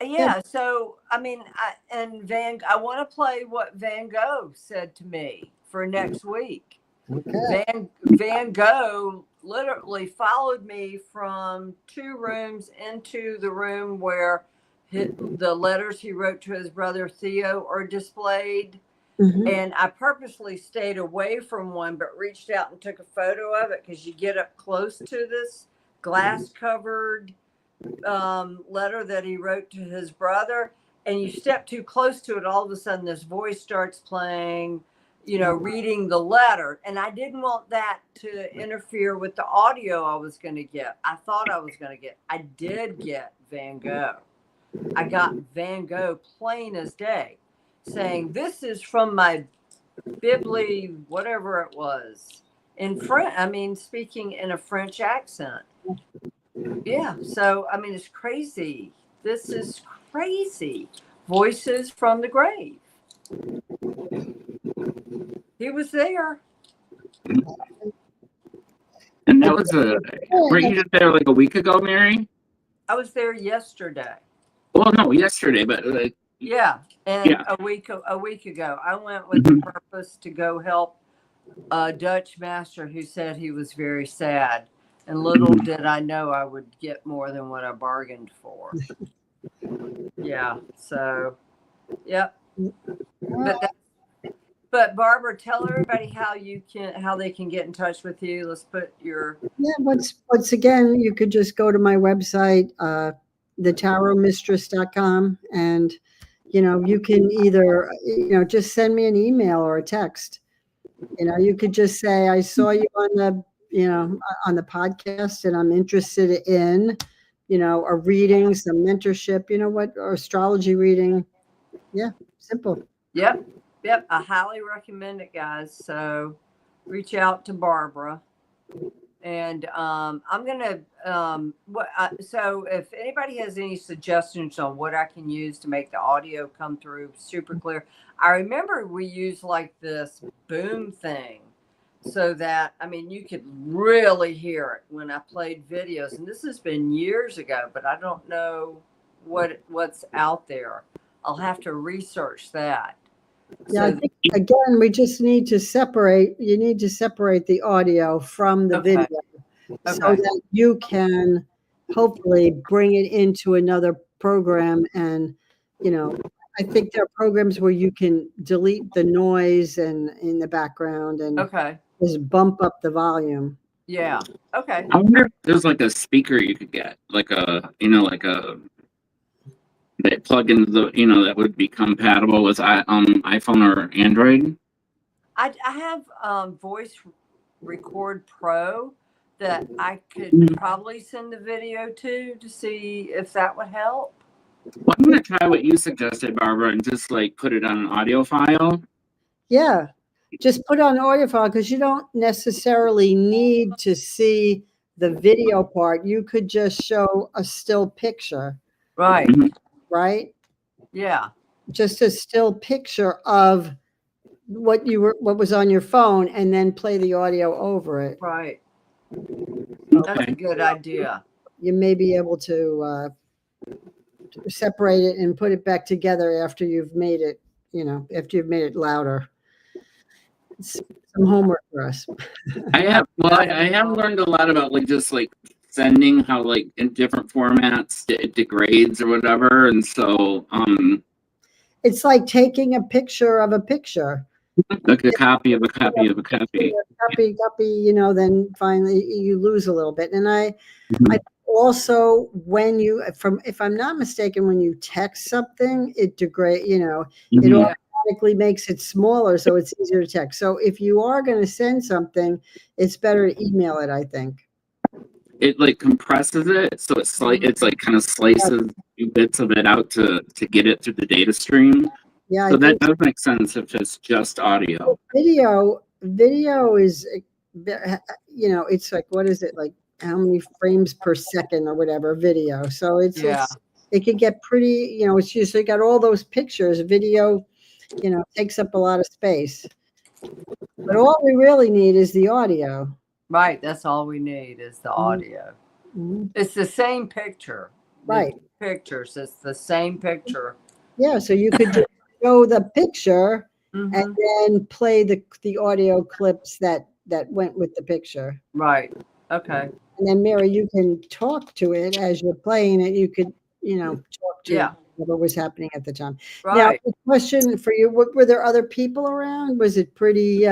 Yeah. So I want to play what Van Gogh said to me for next week. Okay. Van Gogh literally followed me from 2 rooms into the room where the letters he wrote to his brother Theo are displayed. Mhm. And I purposely stayed away from one, but reached out and took a photo of it because you get up close to this glass covered letter that he wrote to his brother, and you step too close to it, all of a sudden this voice starts playing, reading the letter. And I didn't want that to interfere with the audio I was going to get. I thought I was going to get. I did get Van Gogh. I got Van Gogh plain as day saying, this is from my Bibli, whatever it was, in French. I mean, speaking in a French accent. Yeah. So, I mean, it's crazy. This is crazy. Voices from the grave. He was there. And that was were you just there like a week ago, Mary? I was there yesterday. Well, no, yesterday, but like. Yeah. And Yeah. a week ago, I went with the purpose to go help a Dutch master who said he was very sad. And little did I know I would get more than what I bargained for. Yeah. So, yep. But Barbara, tell everybody how they can get in touch with you. Let's put your. Yeah. Once again, you could just go to my website, thetarotmistress.com, and you can either just send me an email or a text. You could just say, I saw you on the podcast, and I'm interested in a reading, some mentorship, or astrology reading. Yeah, simple. Yep. I highly recommend it, guys. So reach out to Barbara. And I'm gonna so if anybody has any suggestions on what I can use to make the audio come through super clear. I remember we used like this boom thing so that, I mean, you could really hear it when I played videos, and this has been years ago, but I don't know what's out there. I'll have to research that. Yeah, I think, again, we just need to separate. You need to separate the audio from the video so that you can hopefully bring it into another program. And, I think there are programs where you can delete the noise and in the background and just bump up the volume. Yeah. Okay. I wonder if there's like a speaker you could get, like that plug into the, that would be compatible with iPhone or Android. I have Voice Record Pro that I could probably send the video to see if that would help. Well, I'm going to try what you suggested, Barbara, and just like put it on an audio file. Yeah, just put on audio file, because you don't necessarily need to see the video part. You could just show a still picture. Right. Right? Yeah. Just a still picture of what was on your phone, and then play the audio over it. Right. That's a good idea. You may be able to separate it and put it back together after you've made it, louder. It's some homework for us. I have learned a lot about just sending, how in different formats it degrades or whatever, and so it's like taking a picture of a picture, like a copy of a copy of a copy, then finally you lose a little bit. And I also, if I'm not mistaken, when you text something, it degrades, it automatically makes it smaller, so it's easier to text. So if you are going to send something, it's better to email it, I think. It compresses it, so it's kind of slices bits of it out to get it through the data stream. Yeah, so that does make sense if it's just audio. Video is, it's what is it, how many frames per second or whatever video. So it can get pretty, it's usually got all those pictures. Video, takes up a lot of space. But all we really need is the audio. Right. That's all we need is the audio. Mm-hmm. It's the same picture. Right. Pictures. It's the same picture. Yeah. So you could just show the picture and then play the audio clips that went with the picture. Right. Okay. And then, Mary, you can talk to it as you're playing it. You could, talk to whatever was happening at the time. Right. Now, the question for you, were there other people around? Was it pretty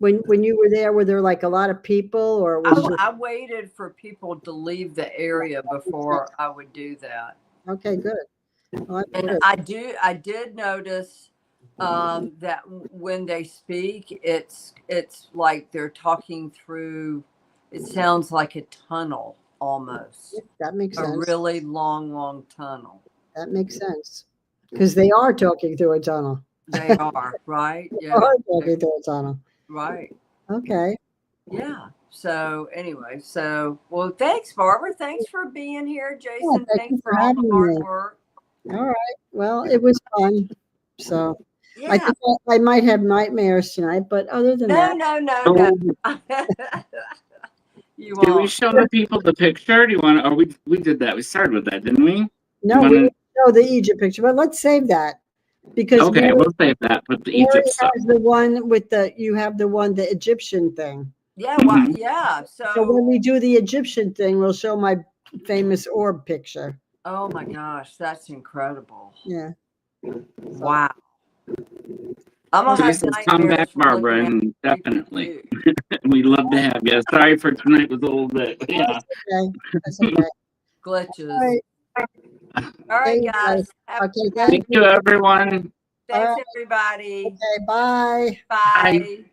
When you were there like a lot of people, or was it I waited for people to leave the area before I would do that. okay? Good. Well, that's And good. I did notice that when they speak, it's like they're talking through. It sounds like a tunnel almost, That makes a sense. really long tunnel. That makes sense because they are talking through a tunnel. They are right. They Yeah, are talking through a tunnel. right. Okay. Yeah. So anyway, well, thanks, Barbara. Thanks for being here, Jason. thank Thanks you for for all the having hard me. work. All right. Well, it was fun. So I Yeah. think I might have nightmares tonight, but other than No, that, So, You did we won't. show the people the picture? Do you want to, or we did that. We started with that, didn't we? no, we didn't show the Egypt picture, but let's save that because Okay, we'll save that. Put the Egypt Mary stuff. has the one with the Egyptian thing. Yeah. Mhm. Well, yeah. So when we do the Egyptian thing, we'll show my famous orb picture. Oh my gosh, that's incredible. Yeah. Wow. I'm gonna have Jason, come back, nightmares from Barbara, looking at and creepy definitely. too. We'd love to have you. Sorry for tonight was a little bit. But yeah. Okay. That's okay. Glitches. All right. All right, Thank you, guys. Have a Okay. good Thank Thank you. you, everyone. Thanks, All right. everybody. Okay. Bye. Bye.